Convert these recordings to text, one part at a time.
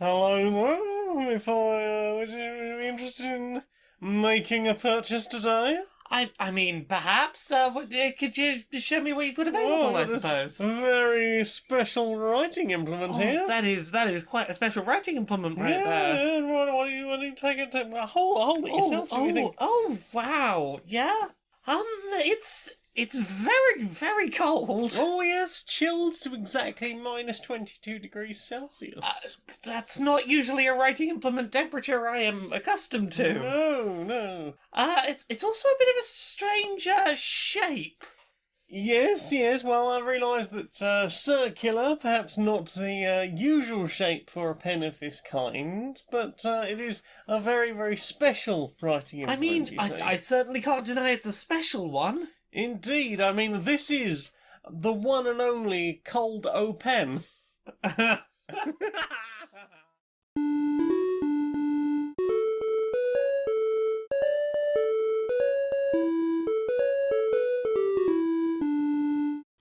Hello, if would you be interested in making a purchase today? I mean, perhaps. Could you show me what you've got available? Oh, I got this suppose. very special writing implement Oh, here. that is quite a special writing implement right there. Yeah, what do you take it to? Hold it Oh, yourself, see what you think. wow, yeah. It's very, very cold. Oh yes, chilled to exactly minus 22 degrees Uh, Celsius. that's not usually a writing implement temperature I am accustomed to. No, no. It's also a bit of a strange shape. Yes, well, I realise that circular, perhaps not the usual shape for a pen of this kind, but it is a very, very special writing I implement, mean, you see. I certainly can't deny it's a special one. Indeed, I mean, this is the one and only Cold O pen.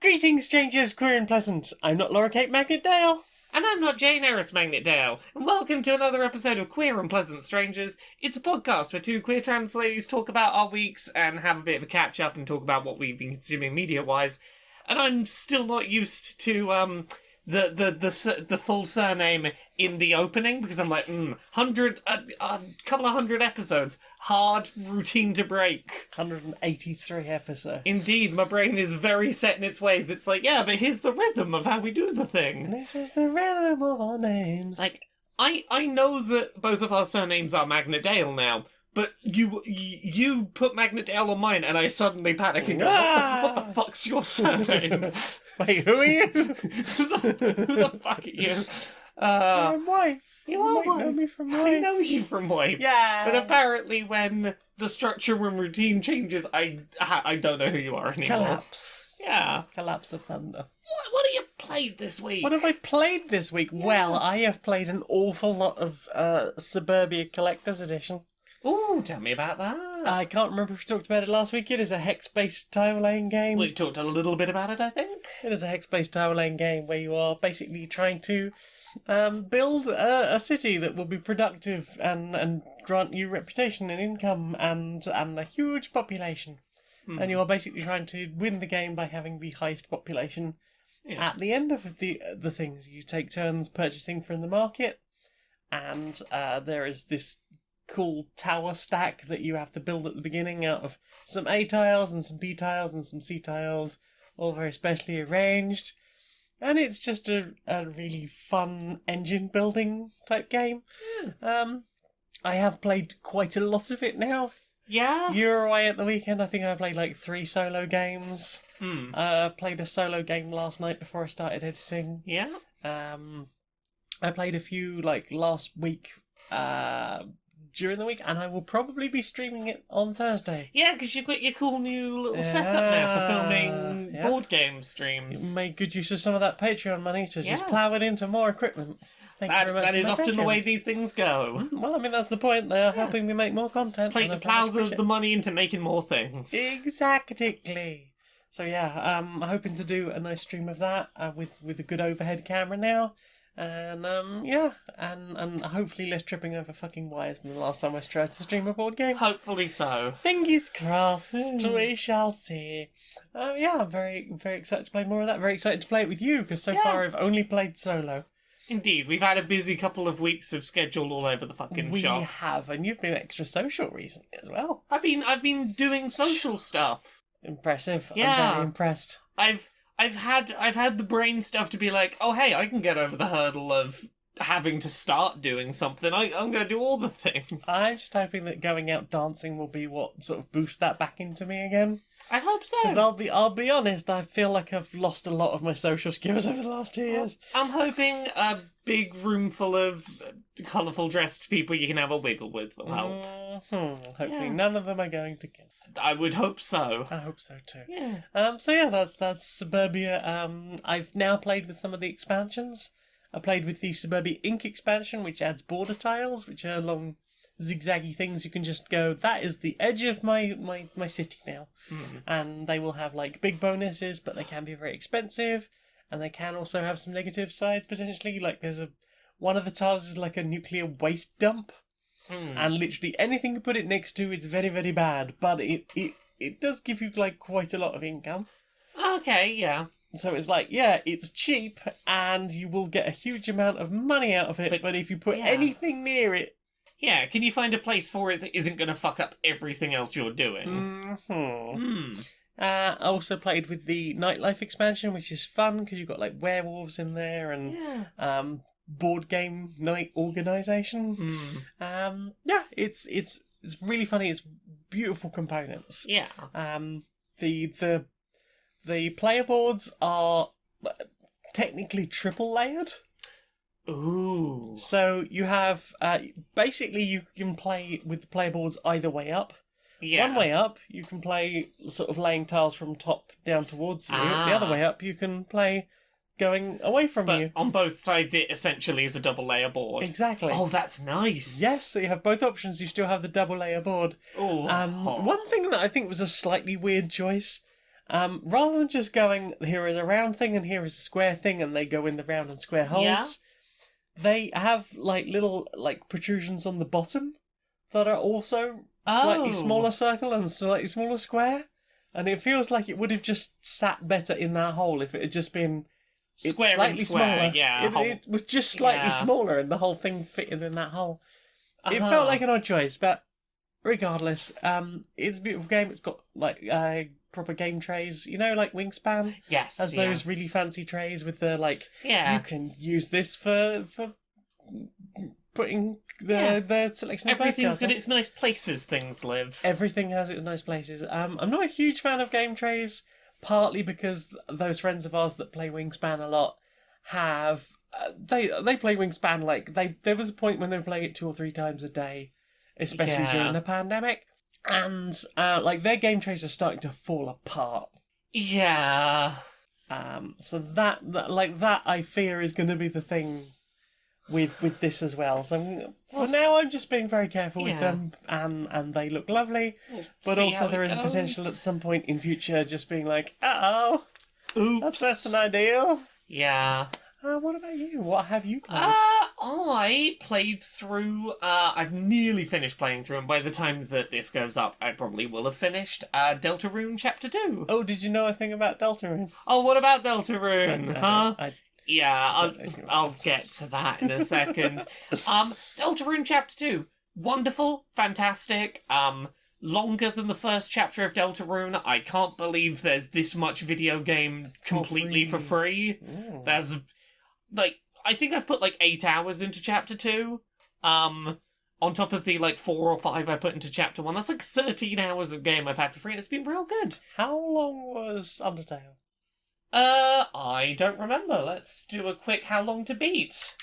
Greetings, strangers, queer and pleasant. I'm not Laura Kate Magnet Dale. And I'm not Jane Eris Magnetdale, and welcome to another episode of Queer and Pleasant Strangers. It's a podcast where two queer trans ladies talk about our weeks and have a bit of a catch up and talk about what we've been consuming media wise. And I'm still not used to the full surname in the opening because I'm like, a couple of hundred episodes, hard routine to break. 183 episodes. Indeed, my brain is very set in its ways. It's like, yeah, but here's the rhythm of how we do the thing. This is the rhythm of our names. Like, I know that both of our surnames are Magnetdale now, but you put Magnetdale on mine, and I suddenly panic and go, what the fuck's your surname? Wait, who are you? who the fuck are you? My wife. You are might know wife. me from I wife. know you from Wife. Yeah. But apparently when the structure and routine changes, I don't know who you are anymore. Collapse. Yeah. Collapse of thunder. What have you played this week? What have I played this week? Yeah. Well, I have played an awful lot of Suburbia Collector's Edition. Ooh, tell me about that. I can't remember if we talked about it last week. It is a hex-based tile-laying game. We talked a little bit about it, I think. It is a hex-based tile-laying game where you are basically trying to build a city that will be productive and grant you reputation and income and a huge population. And you are basically trying to win the game by having the highest population. Yeah. At the end of the things, you take turns purchasing from the market, and there is this cool tower stack that you have to build at the beginning out of some A tiles and some B tiles and some C tiles, all very specially arranged. And it's just a really fun engine building type game. I have played quite a lot of it now. Yeah? You were away at the weekend. I think I played like 3 solo games. Played a solo game last night before I started editing. Yeah? I played a few like last week during the week, and I will probably be streaming it on Thursday. Yeah, because you've got your cool new little setup now for filming Yeah. board game streams. Made good use of some of that Patreon money to just Yeah. plough it into more equipment. Thank you very much. That is to my often the way patrons. these things go. Well, I mean, that's the point. They are helping me make more content. and I very Plough much appreciate the money into making more things. Exactly. So yeah, I'm hoping to do a nice stream of that with a good overhead camera now, and and hopefully less tripping over fucking wires than the last time I tried to stream a board game. Hopefully so. Fingers crossed, we shall see. I'm very very excited to play more of that. Very excited to play it with you because so far I've only played solo. Indeed, we've had a busy couple of weeks of schedule all over the fucking We shop. have, and you've been extra social recently as well. I've been doing social stuff. Impressive. I'm Yeah. very impressed. I've had the brain stuff to be like, oh hey, I can get over the hurdle of having to start doing something. I'm going to do all the things. I'm just hoping that going out dancing will be what sort of boosts that back into me again. I hope so. Because I'll be honest, I feel like I've lost a lot of my social skills over the last 2 years. I'm hoping a big room full of colourful dressed people you can have a wiggle with will help. Hopefully Yeah. none of them are going to kill. I would hope so. I hope so too. Yeah. So yeah, that's Suburbia. I've now played with some of the expansions. I played with the Suburbia Ink expansion, which adds border tiles, which are long zigzaggy things you can just go, that is the edge of my city now. And they will have like big bonuses, but they can be very expensive, and they can also have some negative sides potentially. Like there's one of the tiles is like a nuclear waste dump, and literally anything you put it next to, it's very, very bad. But it does give you like quite a lot of income. Okay, yeah. So it's like, yeah, it's cheap, and you will get a huge amount of money out of it. But if you put anything near it, yeah, can you find a place for it that isn't going to fuck up everything else you're doing? I also played with the Nightlife Expansion, which is fun because you've got like werewolves in there and board game night organisation. It's really funny. It's beautiful components. Yeah. The player boards are technically triple layered. Ooh. So you have basically you can play with the player boards either way up. Yeah. One way up, you can play sort of laying tiles from top down towards you. The other way up, you can play going away from you. On both sides, it essentially is a double layer board. Exactly. Oh, that's nice. Yes, so you have both options. You still have the double layer board. Oh. One thing that I think was a slightly weird choice, rather than just going, here is a round thing and here is a square thing, and they go in the round and square holes, they have like little like protrusions on the bottom that are also slightly smaller circle and slightly smaller square, and it feels like it would have just sat better in that hole if it had just been square slightly and square, smaller. yeah. It was just slightly smaller, and the whole thing fitted in that hole. It felt like an odd choice, but regardless, it's a beautiful game. It's got like proper game trays, you know, like Wingspan. Yes, has those really fancy trays with the like. You can use this for putting the selection of everything's got its nice places things live. Everything has its nice places. I'm not a huge fan of game trays, partly because those friends of ours that play Wingspan a lot have they play Wingspan like there was a point when they were playing it 2 or 3 times a day, especially during the pandemic, and like their game trays are starting to fall apart. Yeah. So that I fear is going to be the thing with this as well. So for now, I'm just being very careful with them, and they look lovely. But also there is a potential at some point in future just being like, oops, that's less than ideal. Yeah. What about you? What have you played? I played through. I've nearly finished playing through, and by the time that this goes up, I probably will have finished Deltarune Chapter 2. Oh, did you know a thing about Deltarune? Oh, what about Deltarune? Yeah, I'll get to that in a second. Deltarune Chapter 2. Wonderful, fantastic, longer than the first chapter of Deltarune. I can't believe there's this much video game completely for free. There's, like, I think I've put, 8 hours into Chapter 2, on top of the, 4 or 5 I put into Chapter 1. That's, 13 hours of game I've had for free, and it's been real good. How long was Undertale? I don't remember. Let's do a quick how long to beat.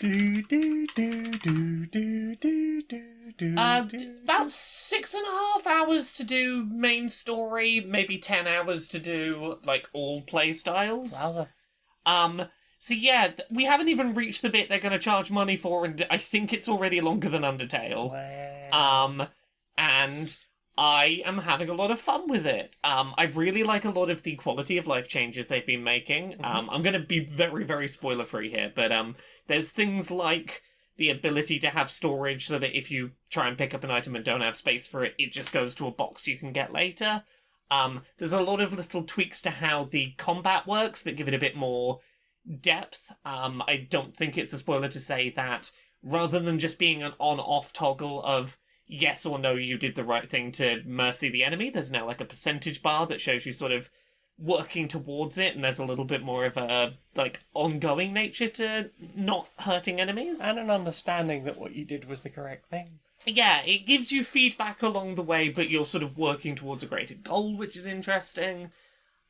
About 6.5 hours to do main story, maybe 10 hours to do, all play styles. Wowza. So yeah, we haven't even reached the bit they're going to charge money for, and I think it's already longer than Undertale. Wow. And I am having a lot of fun with it. I really like a lot of the quality of life changes they've been making. I'm going to be very, very spoiler-free here, but there's things like the ability to have storage so that if you try and pick up an item and don't have space for it, it just goes to a box you can get later. There's a lot of little tweaks to how the combat works that give it a bit more depth. I don't think it's a spoiler to say that rather than just being an on-off toggle of yes or no, you did the right thing to mercy the enemy, there's now a percentage bar that shows you sort of working towards it, and there's a little bit more of a ongoing nature to not hurting enemies. And an understanding that what you did was the correct thing. Yeah, it gives you feedback along the way, but you're sort of working towards a greater goal, which is interesting.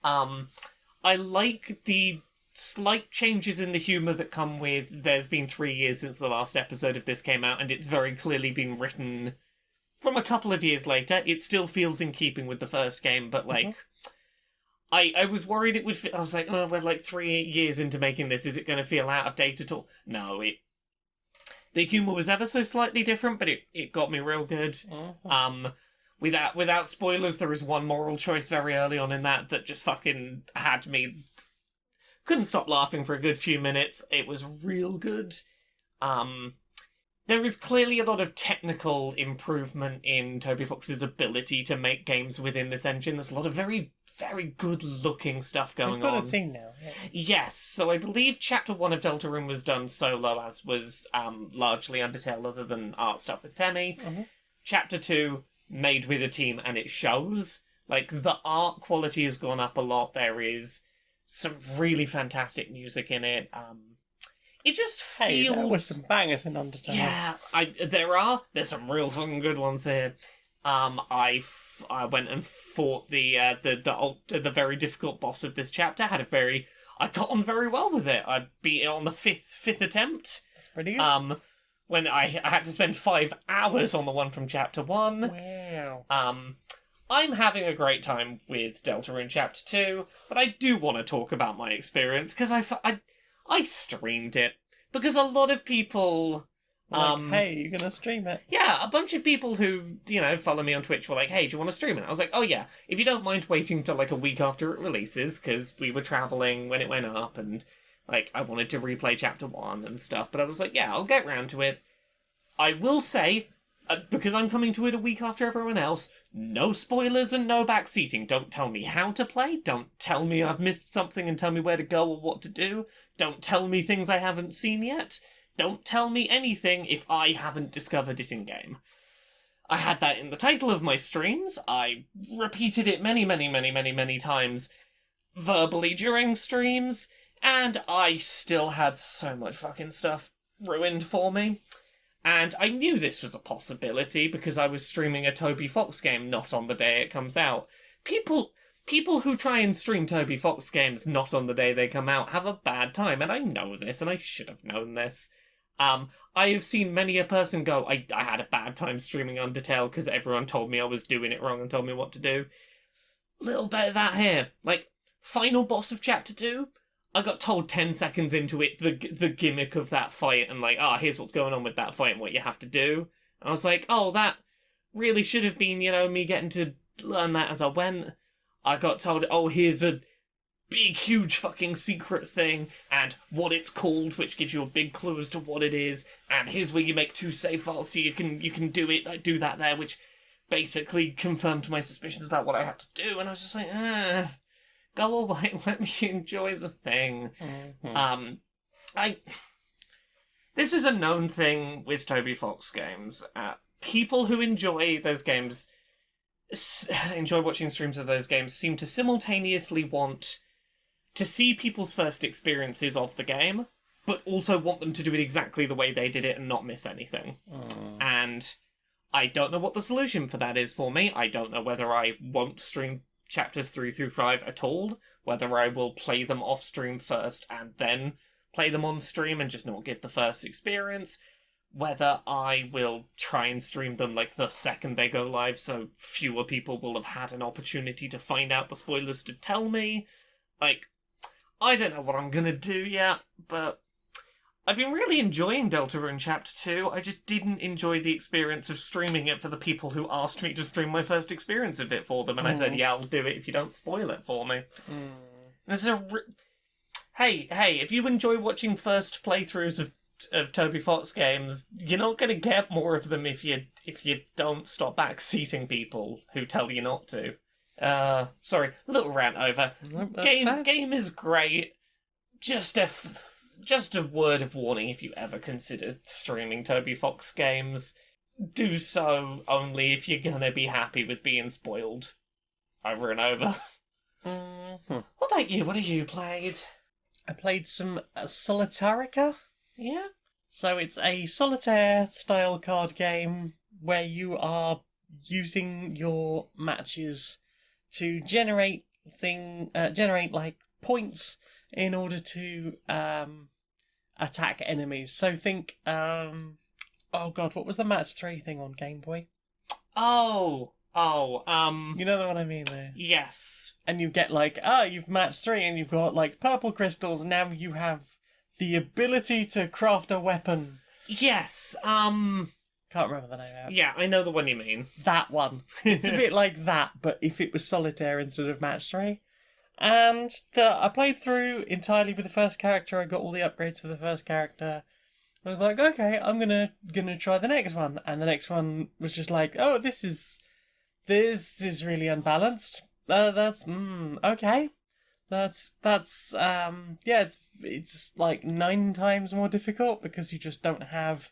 I like the slight changes in the humour that come with there's been 3 years since the last episode of this came out, and it's very clearly been written from a couple of years later. It still feels in keeping with the first game, but I was worried it would I was like, oh, we're 3 years into making this, is it going to feel out of date at all? No, the humour was ever so slightly different, but it got me real good. Without spoilers, there is one moral choice very early on in that just fucking had me couldn't stop laughing for a good few minutes. It was real good. There is clearly a lot of technical improvement in Toby Fox's ability to make games within this engine. There's a lot of very, very good-looking stuff going It's got on. a team now. Yeah. Yes, so I believe Chapter 1 of Deltarune was done solo, as was largely Undertale, other than art stuff with Temmie. Mm-hmm. Chapter 2, made with a team, and it shows. Like, the art quality has gone up a lot. There is some really fantastic music in it. It just feels... There was some bangers in Undertale. Yeah, there's some real fucking good ones here. I went and fought the very difficult boss of this chapter. I got on very well with it. I beat it on the fifth attempt. That's pretty good. When I had to spend 5 hours on the one from chapter 1. Wow. I'm having a great time with Deltarune chapter 2, but I do want to talk about my experience because I streamed it because a lot of people. Hey, you're gonna stream it? Yeah, a bunch of people who, follow me on Twitch were like, hey, do you want to stream it? I was like, oh yeah, if you don't mind waiting till like a week after it releases, because we were travelling when it went up, and like I wanted to replay chapter 1 and stuff, but I was like, yeah, I'll get round to it. I will say, because I'm coming to it a week after everyone else, no spoilers and no backseating. Don't tell me how to play, don't tell me I've missed something and tell me where to go or what to do, don't tell me things I haven't seen yet. Don't tell me anything if I haven't discovered it in-game. I had that in the title of my streams. I repeated it many, many, many, many, many times verbally during streams, and I still had so much fucking stuff ruined for me. And I knew this was a possibility because I was streaming a Toby Fox game not on the day it comes out. People who try and stream Toby Fox games not on the day they come out have a bad time, and I know this, and I should have known this. I have seen many a person go, I had a bad time streaming Undertale because everyone told me I was doing it wrong and told me what to do. Little bit of that here. Like, final boss of Chapter 2, I got told 10 seconds into it the gimmick of that fight and like, here's what's going on with that fight and what you have to do. And I was like, that really should have been, me getting to learn that as I went. I got told, here's a big, huge fucking secret thing, and what it's called, which gives you a big clue as to what it is, and here's where you make 2 save files so you can do it, like, do that there, which basically confirmed my suspicions about what I had to do, and I was just like, go away, let me enjoy the thing. Mm-hmm. This is a known thing with Toby Fox games. People who enjoy those games, enjoy watching streams of those games, seem to simultaneously want to see people's first experiences of the game, but also want them to do it exactly the way they did it and not miss anything. And I don't know what the solution for that is for me. I don't know whether I won't stream chapters 3 through 5 at all, whether I will play them off stream first and then play them on stream and just not give the first experience, whether I will try and stream them like the second they go live so fewer people will have had an opportunity to find out the spoilers to tell me. Like, I don't know what I'm gonna do yet, but I've been really enjoying Deltarune Chapter 2. I just didn't enjoy the experience of streaming it for the people who asked me to stream my first experience of it for them, and I said, yeah, I'll do it if you don't spoil it for me. This is Hey, if you enjoy watching first playthroughs of Toby Fox games, you're not going to get more of them if you don't stop backseating people who tell you not to. Sorry, little rant over. Game is great. Just a word of warning: if you ever consider streaming Toby Fox games, do so only if you're gonna be happy with being spoiled over and over. What about you? What have you played? I played some Solitarica. Yeah. So it's a solitaire-style card game where you are using your matches to generate like points in order to attack enemies. So think, oh god, what was the match 3 thing on Game Boy? You know what I mean there? Yes. And you get like, you've matched 3 and you've got like purple crystals, and now you have the ability to craft a weapon. Yes, Can't remember the name of it. Yeah, I know the one you mean. That one. It's a bit like that, but if it was solitaire instead of match 3. And I played through entirely with the first character. I got all the upgrades for the first character. I was like, okay, I'm gonna try the next one, and the next one was just like, oh, this is really unbalanced. That's okay. That's yeah, it's like 9 times more difficult because you just don't have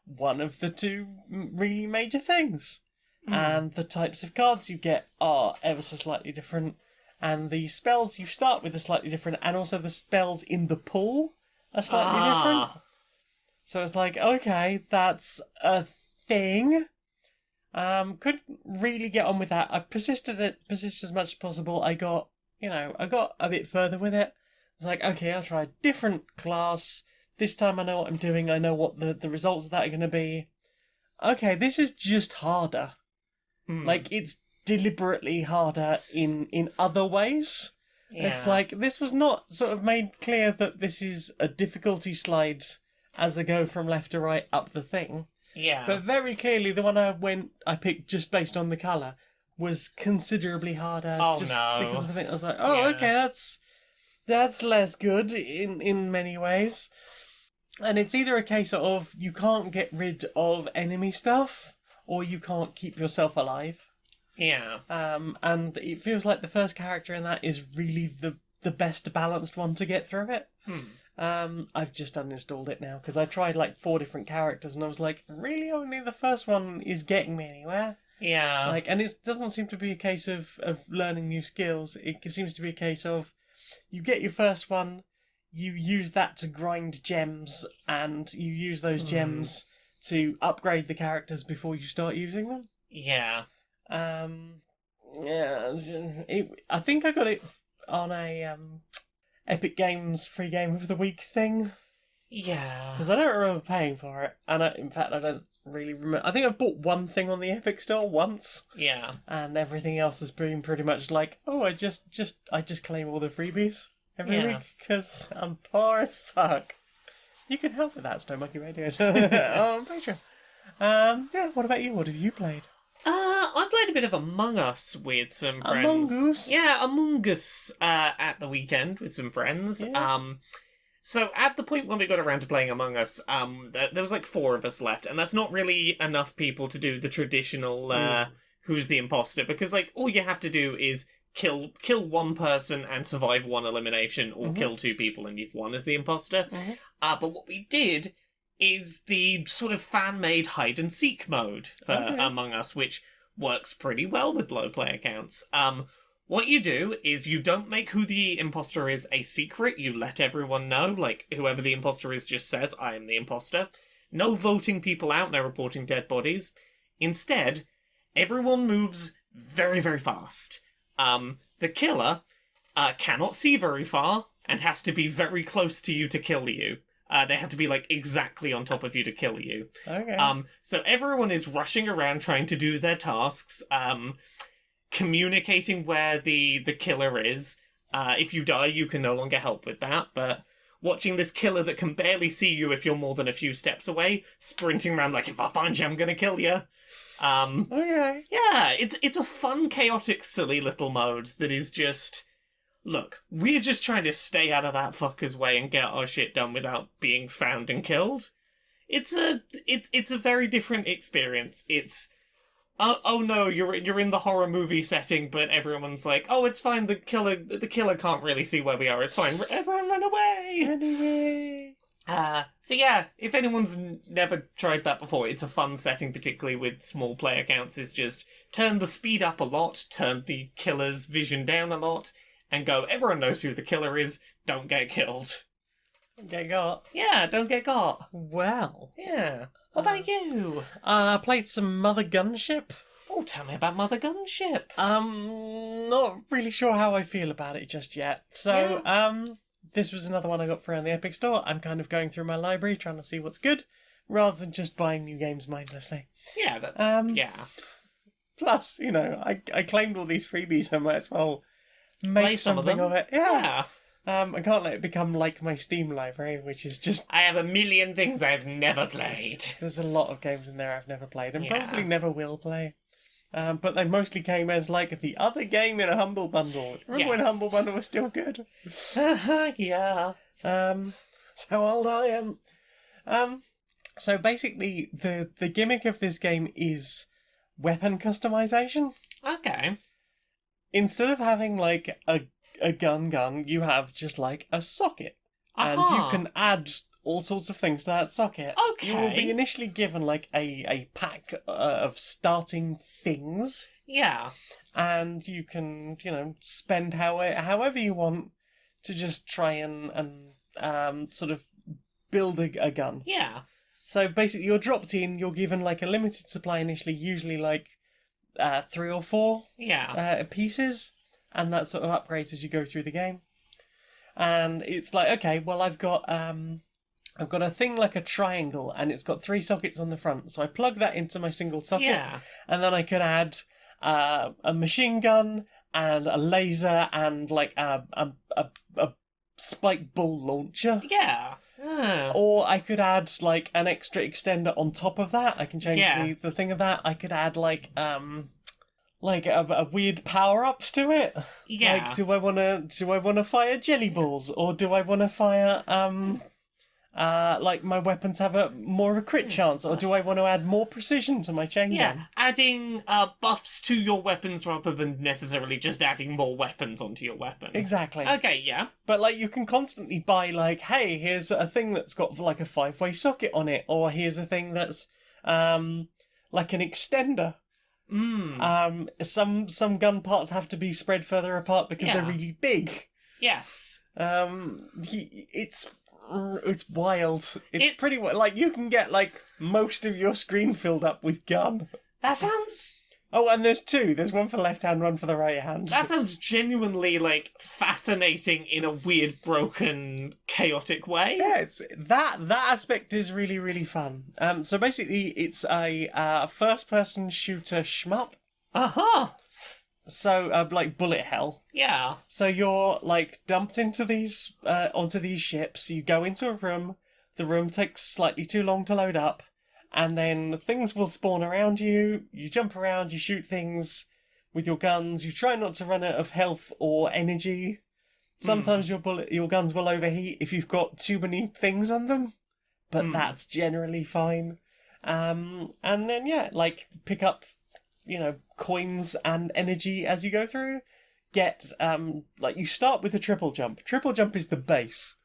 one of the two really major things, and the types of cards you get are ever so slightly different, and the spells you start with are slightly different, and also the spells in the pool are slightly different. So it's like, okay, that's a thing. Couldn't really get on with that. I persisted as much as possible. I got a bit further with it. I was like, okay, I'll try a different class. This time I know what I'm doing. I know what the results of that are going to be. Okay, this is just harder. Like, it's deliberately harder in other ways. Yeah. It's like, this was not sort of made clear that this is a difficulty slide as I go from left to right up the thing. Yeah. But very clearly, the one I picked just based on the colour was considerably harder. Oh, just no. Because of the thing. I was like, oh, okay, that's less good in many ways. And it's either a case of you can't get rid of enemy stuff, or you can't keep yourself alive. Yeah. And it feels like the first character in that is really the best balanced one to get through it. I've just uninstalled it now because I tried like 4 different characters and I was like, really, only the first one is getting me anywhere. Yeah. Like, and it doesn't seem to be a case of learning new skills. It seems to be a case of you get your first one, you use that to grind gems, and you use those gems to upgrade the characters before you start using them. Yeah. Yeah. I think I got it on a Epic Games free game of the week thing. Yeah. Because I don't remember paying for it. And in fact, I don't really remember. I think I've bought one thing on the Epic Store once. Yeah. And everything else has been pretty much like, oh, I just claim all the freebies every week because I'm poor as fuck. You can help with that, Stone Monkey Radio on Patreon. Yeah, what about you? What have you played? I played a bit of Among Us with some friends. Among Us? Yeah, Among Us at the weekend with some friends. Yeah. So at the point when we got around to playing Among Us, there was like 4 of us left, and that's not really enough people to do the traditional who's the imposter, because like all you have to do is kill one person and survive 1 elimination, or kill 2 people and you've won as the imposter. But what we did is the sort of fan-made hide-and-seek mode for Among Us, which works pretty well with low player counts. What you do is you don't make who the imposter is a secret, you let everyone know, like, whoever the imposter is just says, I am the imposter. No voting people out, no reporting dead bodies. Instead, everyone moves very, very fast. The killer cannot see very far, and has to be very close to you to kill you. They have to be, like, exactly on top of you to kill you. Okay. So everyone is rushing around trying to do their tasks, communicating where the killer is. If you die, you can no longer help with that, but watching this killer that can barely see you if you're more than a few steps away, sprinting around like, if I find you, I'm gonna kill you. Okay. Yeah, it's a fun, chaotic, silly little mode that is just... Look, we're just trying to stay out of that fucker's way and get our shit done without being found and killed. It's a very different experience. It's oh no, you're in the horror movie setting, but everyone's like, oh, it's fine. The killer can't really see where we are. It's fine. Everyone run away. Anyway. So yeah, if anyone's never tried that before, it's a fun setting, particularly with small player counts. Is just turn the speed up a lot, turn the killer's vision down a lot. And go, everyone knows who the killer is, don't get killed. Don't get got. Yeah, don't get got. Well. Yeah. What about you? I played some Mothergunship. Oh, tell me about Mothergunship. Not really sure how I feel about it just yet. So, this was another one I got for on the Epic Store. I'm kind of going through my library, trying to see what's good, rather than just buying new games mindlessly. Yeah, that's... Plus, I claimed all these freebies, I might as well... make something of it. Yeah. I can't let it become like my Steam library, which is just... I have a million things I've never played. There's a lot of games in there I've never played and probably never will play. But they mostly came as like the other game in a Humble Bundle. Remember when Yes. Humble Bundle was still good? Yeah. That's how old I am. So basically, the gimmick of this game is weapon customization. Okay. Instead of having like a gun, you have just like a socket. And you can add all sorts of things to that socket. Okay. You will be initially given like a pack of starting things, Yeah. and you can, spend however you want to just try and sort of build a gun. Yeah. So basically, you're dropped in. You're given like a limited supply initially, usually like 3 or 4 Yeah. pieces, and that sort of upgrades as you go through the game. And it's like, okay, well, I've got a thing like a triangle, and it's got 3 sockets on the front. So I plug that into my single socket, Yeah. and then I could add a machine gun and a laser and like a spike ball launcher. Yeah. Or I could add like an extra extender on top of that. I can change Yeah. the thing of that. I could add like a weird power ups to it. Yeah. Like, do I wanna fire jelly balls, or do I wanna fire like my weapons have more of a crit chance, or do I want to add more precision to my chain Yeah, gun? adding buffs to your weapons rather than necessarily just adding more weapons onto your weapon. Exactly. Okay, yeah. But like you can constantly buy like, hey, here's a thing that's got like a 5-way socket on it, or here's a thing that's like an extender. Some gun parts have to be spread further apart because they're Yeah. really big. Yes. It's wild. It's pretty like you can get like most of your screen filled up with gun. That sounds... Oh, and there's 2. There's one for the left hand, one for the right hand. That sounds genuinely, like, fascinating in a weird, broken, chaotic way. Yeah, it's that aspect is really, really fun. So basically, it's a first-person shooter shmup. Uh-huh. So, like bullet hell. Yeah. So you're like dumped into these onto these ships. You go into a room. The room takes slightly too long to load up, and then things will spawn around you. You jump around. You shoot things with your guns. You try not to run out of health or energy. Sometimes your guns will overheat if you've got too many things on them, but that's generally fine. And then like pick up, coins and energy as you go through. Get like you start with a triple jump. Triple jump is the base.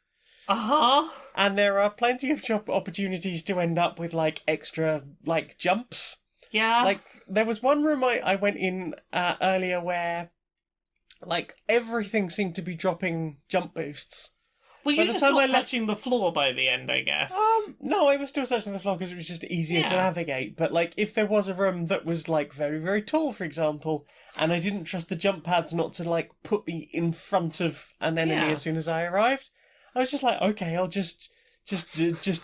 Uh-huh. And there are plenty of opportunities to end up with like extra like jumps. Yeah. Like there was one room I went in earlier where like everything seemed to be dropping jump boosts. Well, by you the just time got I left- touching the floor by the end, I guess. No, I was still searching the floor because it was just easier to Yeah. navigate. But like if there was a room that was like very, very tall, for example, and I didn't trust the jump pads not to like put me in front of an enemy Yeah. as soon as I arrived, I was just like, okay, I'll just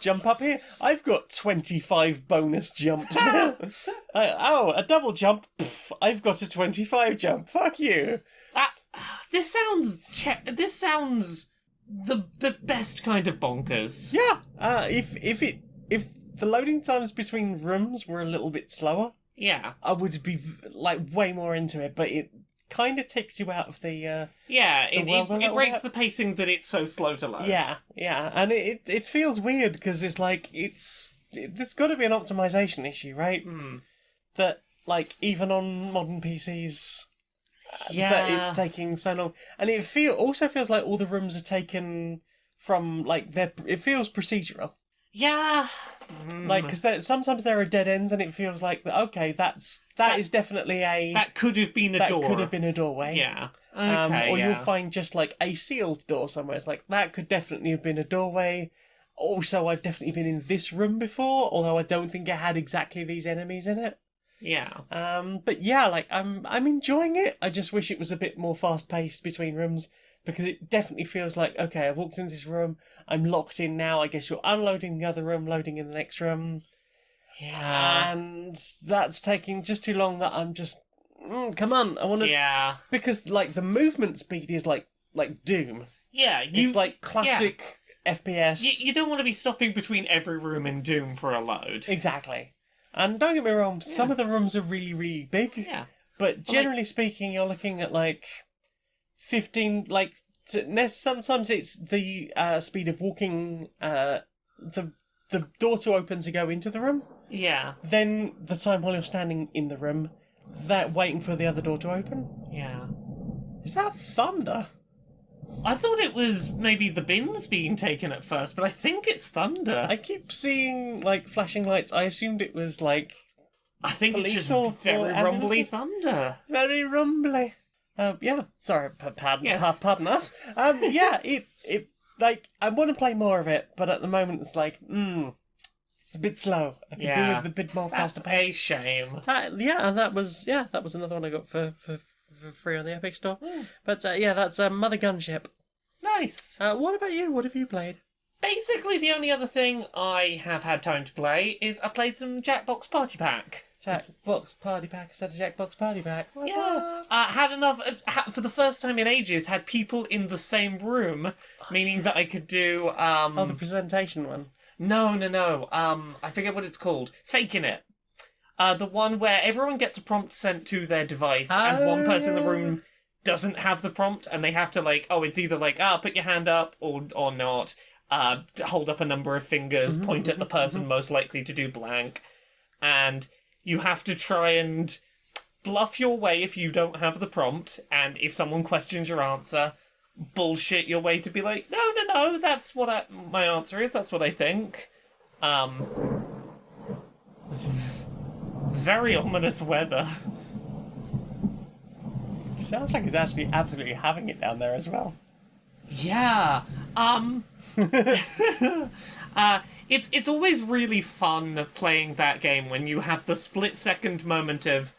jump up here. I've got 25 bonus jumps now. A double jump. Pff, I've got a 25 jump. Fuck you. This sounds the best kind of bonkers. Yeah. If the loading times between rooms were a little bit slower, Yeah. I would be like way more into it. But it kind of takes you out of the Yeah, world a it little breaks bit. the pacing that it's so slow to load. yeah, and it feels weird because it's like there's got to be an optimization issue, right? That like even on modern PCs. Yeah. That it's taking so long, and also feels like all the rooms are taken from like it feels procedural, Yeah. like because sometimes there are dead ends, and it feels like okay, that is definitely That could have been a that door. could have been a doorway, Yeah. Okay, or yeah. you'll find just like a sealed door somewhere. It's like that could definitely have been a doorway. Also, I've definitely been in this room before, although I don't think it had exactly these enemies in it. Yeah. But yeah, like I'm enjoying it. I just wish it was a bit more fast paced between rooms because it definitely feels like okay, I've walked into this room, I'm locked in now. I guess you're unloading the other room, loading in the next room, Yeah. and that's taking just too long. That I'm just come on, I want to Yeah. because like the movement speed is like Doom. Yeah. It's like classic FPS. You don't want to be stopping between every room in Doom for a load. Exactly. And don't get me wrong, some of the rooms are really, really big. Yeah. But generally speaking, you're looking at like 15, like, sometimes it's the speed of walking the door to open to go into the room. Yeah. Then the time while you're standing in the room, that waiting for the other door to open. Yeah. Is that thunder? I thought it was maybe the bins being taken at first, but I think it's thunder. I keep seeing like flashing lights. I assumed it was like I think it's police just or very rumbly ambulances? thunder. very rumbly. Yeah, sorry, pardon, Yes. pardon us. Yeah, it like I want to play more of it, but at the moment it's like, it's a bit slow. I could do with a bit more That's faster pace. a shame. Yeah, and that was another one I got for free on the Epic Store. But yeah, that's Mothergunship. Nice. What about you? What have you played? Basically, the only other thing I have had time to play is I played some Jackbox Party Pack. Jackbox Party Pack instead of Jackbox Party Pack. Yeah. Had enough, for the first time in ages, had people in the same room, meaning that I could do, Oh, the presentation one. No. I forget what it's called. Faking It. The one where everyone gets a prompt sent to their device, and one person in the room doesn't have the prompt, and they have to, like, it's either like, put your hand up, or not, hold up a number of fingers, point at the person most likely to do blank, and you have to try and bluff your way if you don't have the prompt, and if someone questions your answer, bullshit your way to be like, no, that's what my answer is, that's what I think. It's very ominous weather. Sounds like he's actually absolutely having it down there as well. Yeah. It's always really fun playing that game when you have the split-second moment of,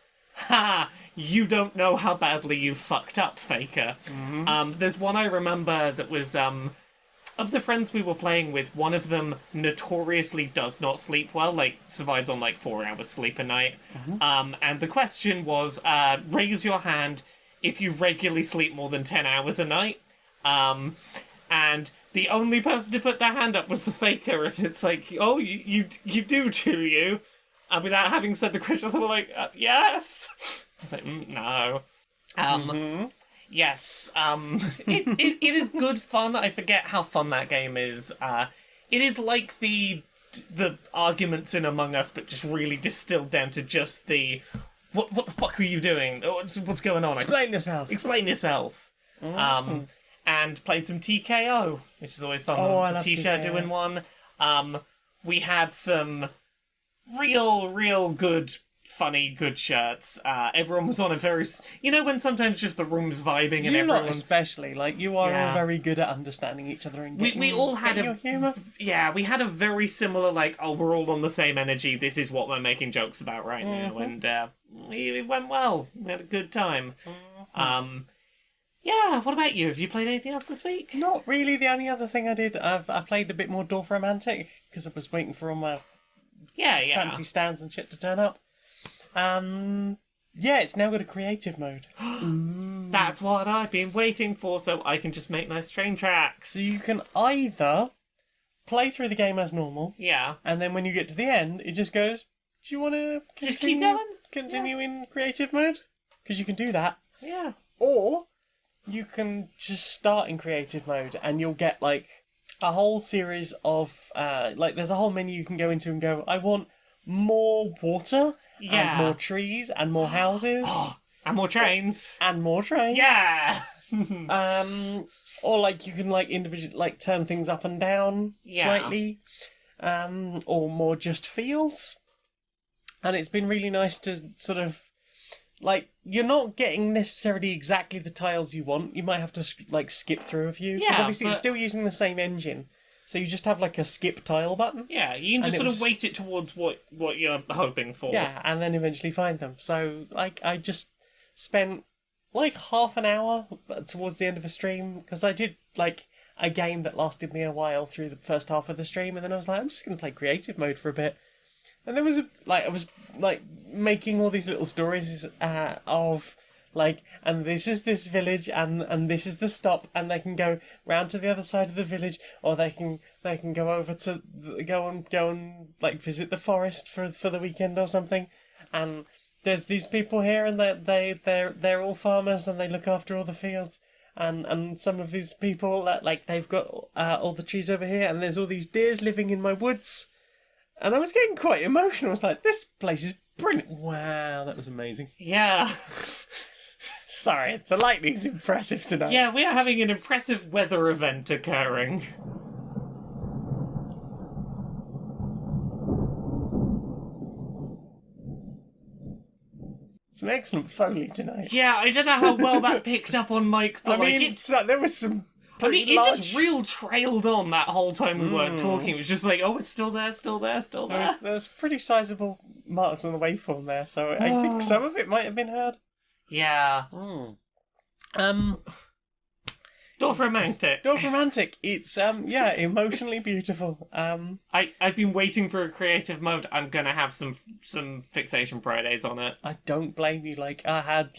you don't know how badly you fucked up, Faker. There's one I remember that was, of the friends we were playing with, one of them notoriously does not sleep well, like, survives on, 4 hours sleep a night. And the question was, raise your hand if you regularly sleep more than 10 hours a night. And the only person to put their hand up was the Faker, and it's like, oh, you do you? And without having said the question, I thought, like, yes! I was like, no. Yes, it is good fun. I forget how fun that game is. It is like the arguments in Among Us, but just really distilled down to just the, what the fuck were you doing? What's going on? Explain yourself. Explain yourself. And played some TKO, which is always fun. I The love T-shirt TKO. doing one. We had some real good, funny, good shirts. Everyone was on a very... You know when sometimes just the room's vibing and You lot everyone's... especially, like, you are Yeah. all very good at understanding each other and getting, We all had getting your humour. Yeah, we had a very similar, like, we're all on the same energy, this is what we're making jokes about right now, and it went well. We had a good time. Yeah, what about you? Have you played anything else this week? Not really. The only other thing I did, I played a bit more Dorf Romantic, because I was waiting for all my Yeah. fancy stands and shit to turn up. Yeah, it's now got a creative mode. That's what I've been waiting for, so I can just make nice train tracks. So you can either play through the game as normal, Yeah. and then when you get to the end, it just goes, do you want to Just keep going? continue in creative mode? Because you can do that. Yeah. Or you can just start in creative mode and you'll get like a whole series of there's a whole menu you can go into and go, I want more water Yeah. and more trees and more houses And more trains. and more trains. Yeah. Or like you can like individually like turn things up and down Yeah. slightly. Or more just fields. And it's been really nice to sort of like, you're not getting necessarily exactly the tiles you want. You might have to like skip through a few. Because Yeah, obviously it's but- still using the same engine. So you just have like a skip tile button. Yeah, you can just And it sort of was- weight it towards what you're hoping for. Yeah, and then eventually find them. So like I just spent like half an hour towards the end of a stream, because I did like a game that lasted me a while through the first half of the stream, and then I was like, I'm just going to play creative mode for a bit. And there was I was like making all these little stories of like, and this is this village, and this is the stop, and they can go round to the other side of the village, or they can go over to go and like visit the forest for the weekend or something, and there's these people here, and they're all farmers, and they look after all the fields. And some of these people, like, they've got all the trees over here, and there's all these deers living in my woods. And I was getting quite emotional. I was like, this place is brilliant. Wow, that was amazing. Yeah. Sorry, the lightning's impressive tonight. Yeah, we are having an impressive weather event occurring. It's an excellent Foley tonight. Yeah, I don't know how well that picked up on mic, but I mean, there was some... it just real trailed on that whole time we weren't talking. It was just like, oh, it's still there, still there, still there. There was pretty sizable marks on the waveform there, so I think some of it might have been heard. Yeah. Dwarf Romantic. Dwarf Romantic. It's emotionally beautiful. I've been waiting for a creative mode. I'm gonna have some Fixation Fridays on it. I don't blame you. Like, I had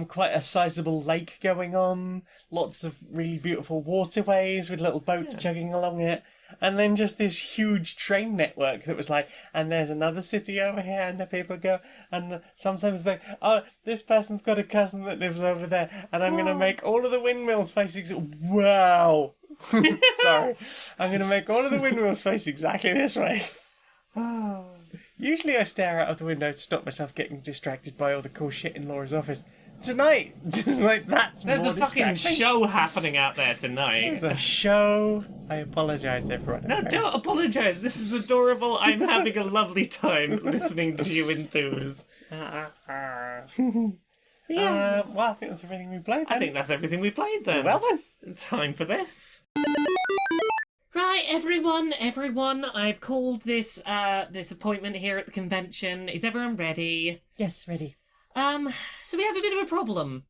quite a sizable lake going on, lots of really beautiful waterways with little boats chugging along it, and then just this huge train network that was like, and there's another city over here, and the people go, and sometimes this person's got a cousin that lives over there, and I'm going to make all of the windmills facing... Wow! Sorry. I'm going to make all of the windmills face exactly this way. Usually I stare out of the window to stop myself getting distracted by all the cool shit in Laura's office. Tonight, just like, that's There's more a fucking show happening out there tonight. There's a show. I apologise, everyone. No, don't apologise. This is adorable. I'm having a lovely time listening to you enthuse. Well, I think that's everything we played then. I think that's everything we played then. Well then. Time for this. Right, everyone, I've called this appointment here at the convention. Is everyone ready? Yes, ready. So we have a bit of a problem.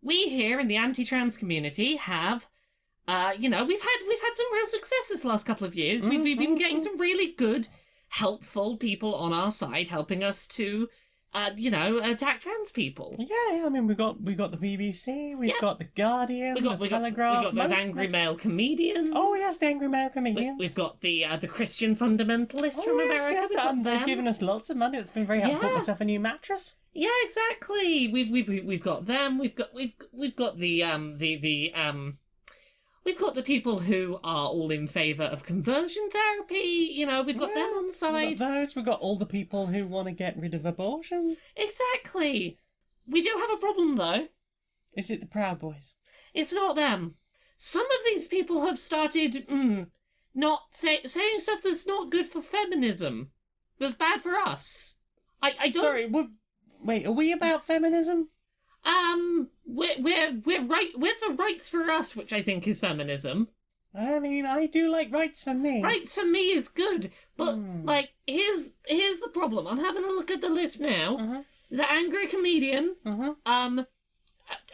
We here in the anti-trans community have, we've had some real success this last couple of years. We've been getting some really good, helpful people on our side helping us to, attack trans people. Yeah, I mean, we got the BBC, we've got the Guardian, the Telegraph. We've got those angry male comedians. Oh yes, the angry male comedians. We've got the Christian fundamentalists from America. They've given us lots of money. It's been very helpful. Bought myself a new mattress. Yeah, exactly. We've got them. We've got the people who are all in favour of conversion therapy. We've got them on the side. We've got those. We've got all the people who want to get rid of abortion. Exactly. We do have a problem though. Is it the Proud Boys? It's not them. Some of these people have started not saying stuff that's not good for feminism. That's bad for us. I don't. Sorry. Wait, are we about feminism? We're for rights for us, which I think is feminism. I mean, I do like rights for me. Rights for me is good, but here's the problem. I'm having a look at the list now. The angry comedian,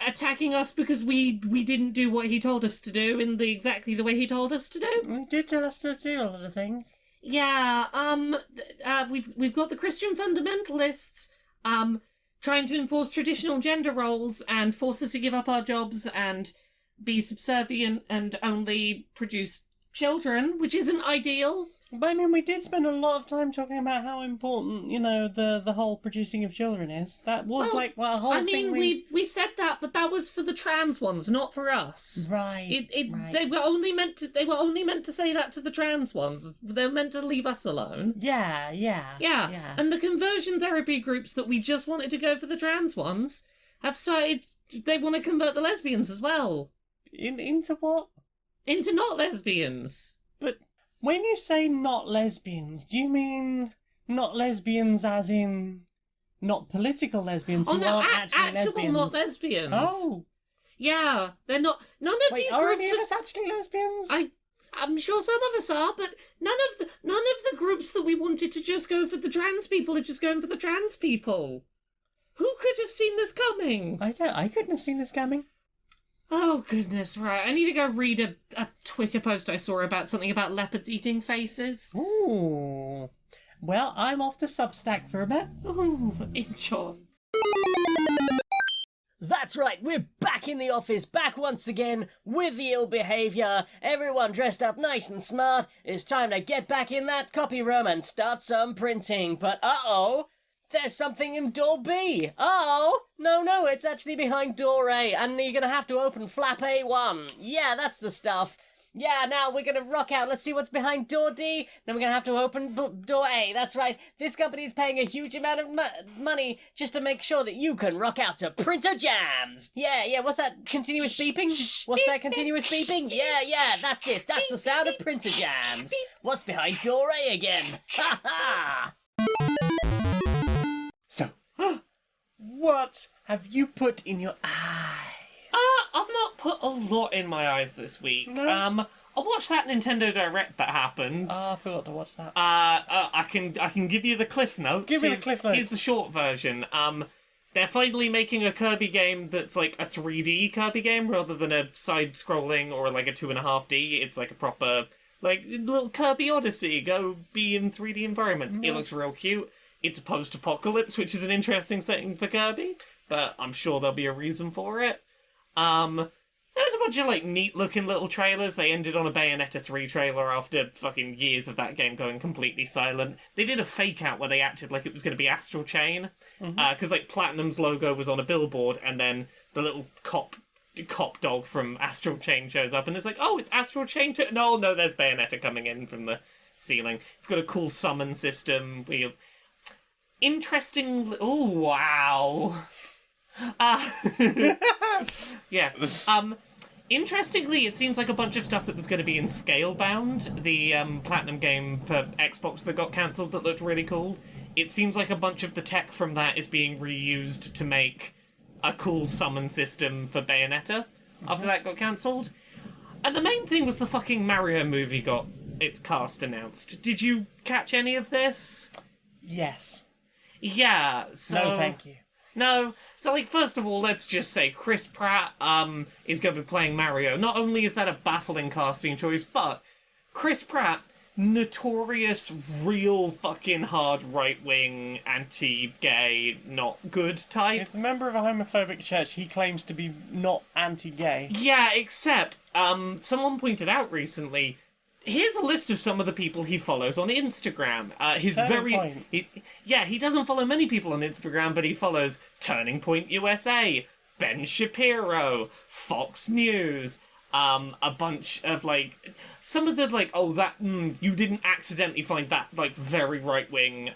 attacking us because we didn't do what he told us to do in exactly the way he told us to do. He did tell us to do a lot of things. Yeah. We've got the Christian fundamentalists. Trying to enforce traditional gender roles and force us to give up our jobs and be subservient and only produce children, which isn't ideal. But I mean, we did spend a lot of time talking about how important, the whole producing of children is. That was a whole thing. I mean, we said that, but that was for the trans ones, not for us. Right. Right. They were only meant to say that to the trans ones. They were meant to leave us alone. Yeah. And the conversion therapy groups that we just wanted to go for the trans ones have started. They want to convert the lesbians as well. Into what? Into not lesbians. But when you say not lesbians, do you mean not lesbians as in not political lesbians who aren't actually lesbians? Not lesbians. Oh. Yeah, they're not. None of these are groups any of us actually lesbians? I'm sure some of us are, but none of the groups that we wanted to just go for the trans people are just going for the trans people. Who could have seen this coming? I couldn't have seen this coming. Oh, goodness, right. I need to go read a Twitter post I saw about something about leopards eating faces. Ooh. Well, I'm off to Substack for a bit. Ooh, enjoy. That's right, we're back in the office, back once again with the ill behaviour. Everyone dressed up nice and smart. It's time to get back in that copy room and start some printing. But uh-oh, there's something in door B. Uh-oh, no, it's actually behind door A, and you're gonna have to open flap A1. Yeah, that's the stuff. Yeah, now we're gonna rock out. Let's see what's behind door D. Then we're gonna have to open door A. That's right. This company's paying a huge amount of money just to make sure that you can rock out to printer jams. Yeah. What's that continuous beeping? What's that continuous beeping? Yeah. That's it. That's the sound of printer jams. What's behind door A again? Ha ha! So, what have you put in your eye? I've not put a lot in my eyes this week. No? I watched that Nintendo Direct that happened. Oh, I forgot to watch that. I can give you the cliff notes. Give me the cliff notes. Here's the short version. They're finally making a Kirby game that's like a 3D Kirby game rather than a side-scrolling or like a 2.5D. It's like a proper, like, little Kirby Odyssey. Go be in 3D environments. It looks real cute. It's a post-apocalypse, which is an interesting setting for Kirby, but I'm sure there'll be a reason for it. There was a bunch of, like, neat-looking little trailers. They ended on a Bayonetta 3 trailer after fucking years of that game going completely silent. They did a fake-out where they acted like it was going to be Astral Chain, because, like, Platinum's logo was on a billboard, and then the little cop dog from Astral Chain shows up, and it's like, oh, it's Astral Chain too? No, there's Bayonetta coming in from the ceiling. It's got a cool summon system. Interesting... Oh, wow... yes. Interestingly, it seems like a bunch of stuff that was going to be in Scalebound, the Platinum game for Xbox that got cancelled that looked really cool. It seems like a bunch of the tech from that is being reused to make a cool summon system for Bayonetta after that got cancelled. And the main thing was the fucking Mario movie got its cast announced. Did you catch any of this? Yes. Yeah, so... No, thank you. No. So, like, first of all, let's just say Chris Pratt is going to be playing Mario. Not only is that a baffling casting choice, but Chris Pratt, notorious, real fucking hard right-wing, anti-gay, not good type. He's a member of a homophobic church. He claims to be not anti-gay. Yeah, except, someone pointed out recently... Here's a list of some of the people he follows on Instagram. He doesn't follow many people on Instagram, but he follows Turning Point USA, Ben Shapiro, Fox News, a bunch of, like, some of the, like, you didn't accidentally find that, like, very right-wing,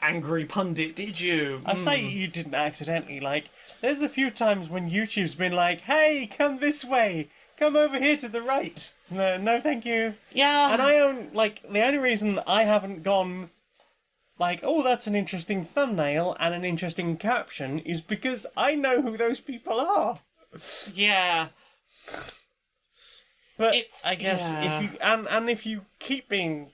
angry pundit, did you? I say you didn't accidentally, like, there's a few times when YouTube's been like, hey, come this way. Come over here to the right. No, thank you. Yeah. And the only reason I haven't gone, like, oh, that's an interesting thumbnail and an interesting caption is because I know who those people are. Yeah. But I guess if you keep being,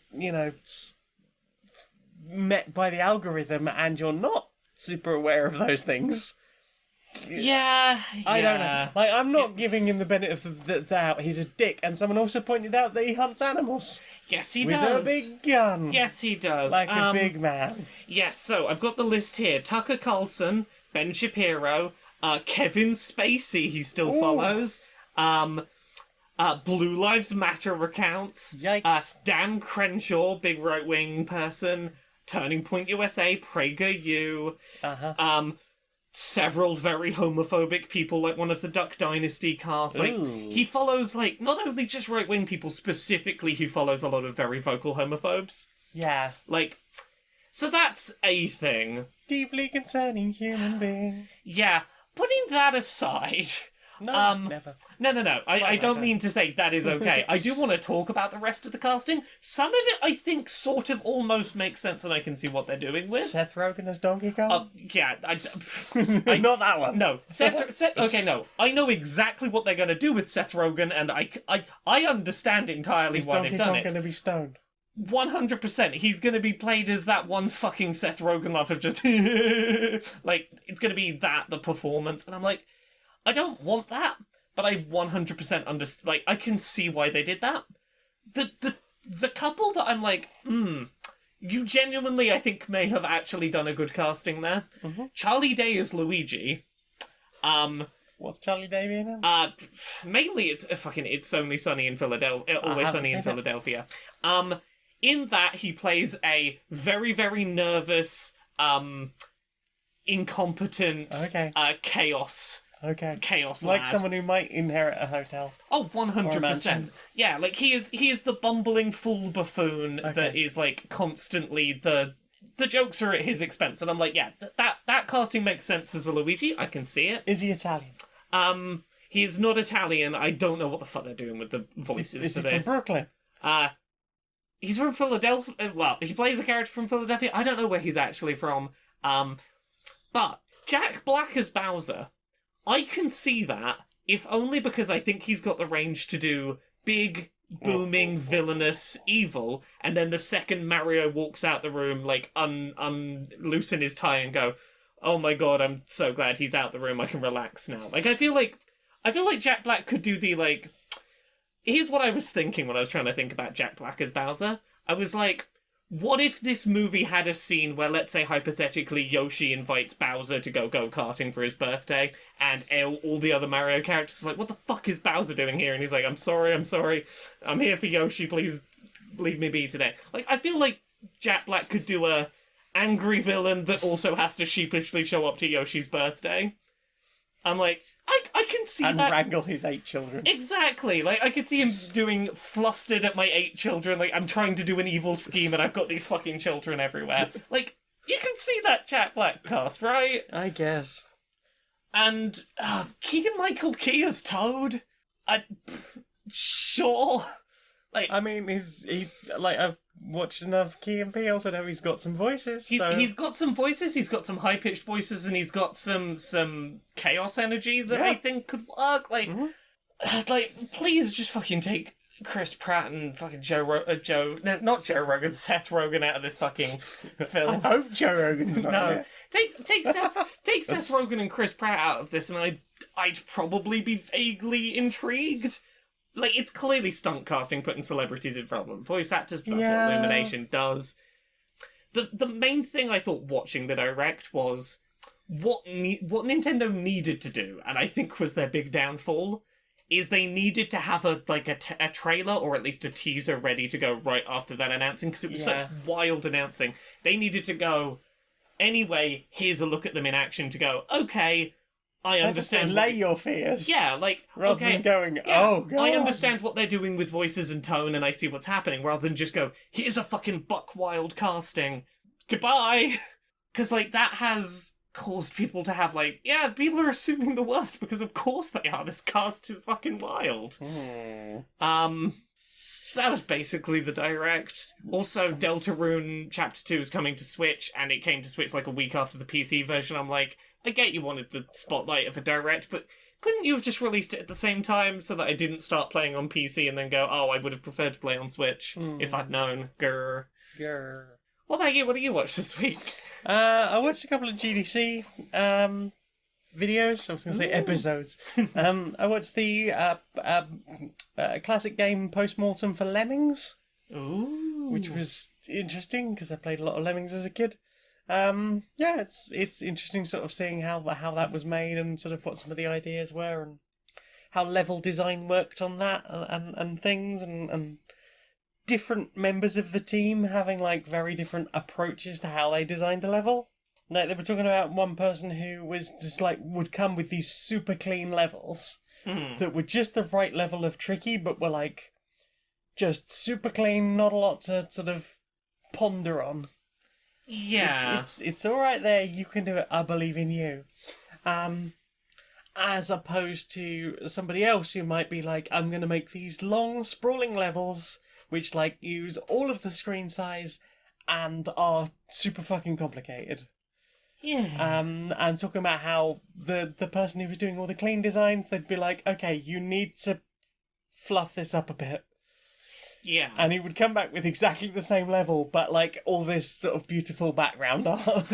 met by the algorithm and you're not super aware of those things... Yeah. I don't know. Like, I'm not giving him the benefit of the doubt. He's a dick. And someone also pointed out that he hunts animals. Yes, he does. With a big gun. Yes, he does. Like a big man. Yes, so I've got the list here. Tucker Carlson, Ben Shapiro, Kevin Spacey he still follows, Blue Lives Matter accounts, Yikes. Dan Crenshaw, big right-wing person, Turning Point USA, PragerU, several very homophobic people, like one of the Duck Dynasty cast. Like, he follows, like, not only just right-wing people, specifically he follows a lot of very vocal homophobes. Yeah. Like, so that's a thing. Deeply concerning human being. Yeah. Putting that aside... No, never. No. I don't mean to say that is okay. I do want to talk about the rest of the casting. Some of it, I think, sort of almost makes sense, and I can see what they're doing with. Seth Rogen as Donkey Kong? Yeah. Not that one. No. Okay, no. I know exactly what they're going to do with Seth Rogen, and I understand entirely why they've done it. Is Donkey Kong going to be stoned? 100%. He's going to be played as that one fucking Seth Rogen laugh of just... like, it's going to be that, the performance, and I'm like... I don't want that, but I 100% understand. Like, I can see why they did that. The couple that I'm like, you genuinely, I think, may have actually done a good casting there. Mm-hmm. Charlie Day is Luigi. What's Charlie Day in? Mainly it's Only Sunny in Philadelphia. Always Sunny in Philadelphia. In that he plays a very, very nervous, incompetent, chaos. Okay. Chaos like lad. someone who might inherit a hotel. Oh, 100%. mansion. Yeah, like he is the bumbling fool buffoon that is like constantly the jokes are at his expense, and I'm like, yeah, that casting makes sense as a Luigi. I can see it. Is he Italian? He is not Italian. I don't know what the fuck they're doing with the voices is for he this. from Brooklyn? He's from Philadelphia. Well, he plays a character from Philadelphia. I don't know where he's actually from. But Jack Black as Bowser, I can see that, if only because I think he's got the range to do big, booming, villainous evil, and then the second Mario walks out the room, like, unloosen his tie and go, oh my god, I'm so glad he's out the room, I can relax now. Like, I feel like Jack Black could do the, like... Here's what I was thinking when I was trying to think about Jack Black as Bowser. I was like, what if this movie had a scene where, let's say, hypothetically, Yoshi invites Bowser to go go-karting for his birthday, and all the other Mario characters are like, what the fuck is Bowser doing here? And he's like, I'm sorry, I'm here for Yoshi, please leave me be today. Like, I feel like Jack Black could do a angry villain that also has to sheepishly show up to Yoshi's birthday. I'm like, I can see and that. And wrangle his 8 children. Exactly. Like, I could see him doing flustered at my 8 children. Like, I'm trying to do an evil scheme and I've got these fucking children everywhere. Like, you can see that Jack Black cast, right? I guess. And Keegan-Michael Key as Toad? Sure. Like, I mean, I've watched enough Key and Peele to know he's got some voices. He's got some voices, he's got some high-pitched voices, and he's got some chaos energy that I think could work. Like, please just fucking take Chris Pratt and fucking not Joe Rogan, Seth Rogen out of this fucking film. I hope Joe Rogan's not in it. Take Seth Rogen and Chris Pratt out of this, and I'd probably be vaguely intrigued. Like, it's clearly stunt casting, putting celebrities in front of them. Voice actors, that's what Illumination does. The main thing I thought watching the direct was what Nintendo needed to do, and I think was their big downfall, is they needed to have a trailer or at least a teaser ready to go right after that announcing, because it was such wild announcing. They needed to go, anyway, here's a look at them in action to go, okay, I understand. Lay your fears. Yeah, like, rather than going, oh god. I understand what they're doing with voices and tone and I see what's happening, rather than just go, here's a fucking buck wild casting. Goodbye. Because, like, that has caused people to have, like, yeah, people are assuming the worst because of course they are. This cast is fucking wild. That was basically the direct. Also, Deltarune Chapter 2 is coming to Switch, and it came to Switch like a week after the PC version. I'm like, I get you wanted the spotlight of a direct, but couldn't you have just released it at the same time so that I didn't start playing on PC and then go, oh, I would have preferred to play on Switch if I'd known. Grr. What about you? What do you watch this week? I watched a couple of GDC videos. I was going to say episodes. I watched the classic game Postmortem for Lemmings. Ooh. Which was interesting because I played a lot of Lemmings as a kid. It's interesting sort of seeing how that was made and sort of what some of the ideas were and how level design worked on that and things and different members of the team having like very different approaches to how they designed a level. Like they were talking about one person who was just like would come with these super clean levels that were just the right level of tricky but were like just super clean, not a lot to sort of ponder on. Yeah. It's all right there. You can do it. I believe in you. As opposed to somebody else who might be like, I'm going to make these long, sprawling levels which like use all of the screen size and are super fucking complicated. Yeah. And talking about how the person who was doing all the clean designs, they'd be like, okay, you need to fluff this up a bit. Yeah. And he would come back with exactly the same level, but like all this sort of beautiful background art.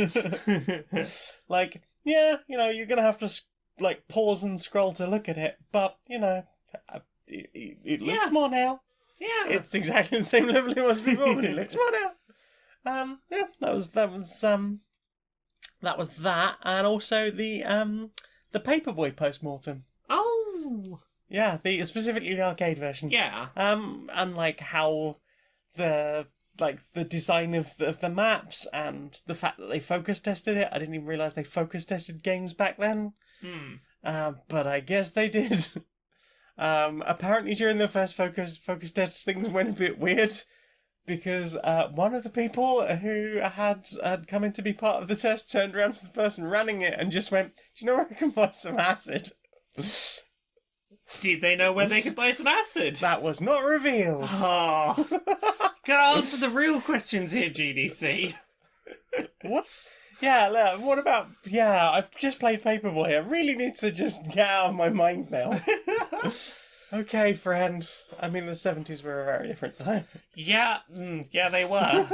Like, yeah, you know, you're going to have to like pause and scroll to look at it, but, you know, it looks more now. Yeah. It's exactly the same level it was before, but it looks more now. That was that. And also the the Paperboy postmortem. Oh, Yeah, specifically the arcade version. yeah. And like how the design of the maps and the fact that they focus tested it. I didn't even realize they focus tested games back then. But I guess they did. Apparently during the first focus test, things went a bit weird because one of the people who had come in to be part of the test turned around to the person running it and just went, "Do you know where I can buy some acid?" Did they know where they could buy some acid? That was not revealed. Oh. Gotta answer the real questions here, GDC. What? Yeah, look, what about... Yeah, I've just played Paperboy. I really need to just get out of my mind now. Okay, friend. I mean, the 70s were a very different time. Yeah, yeah, they were.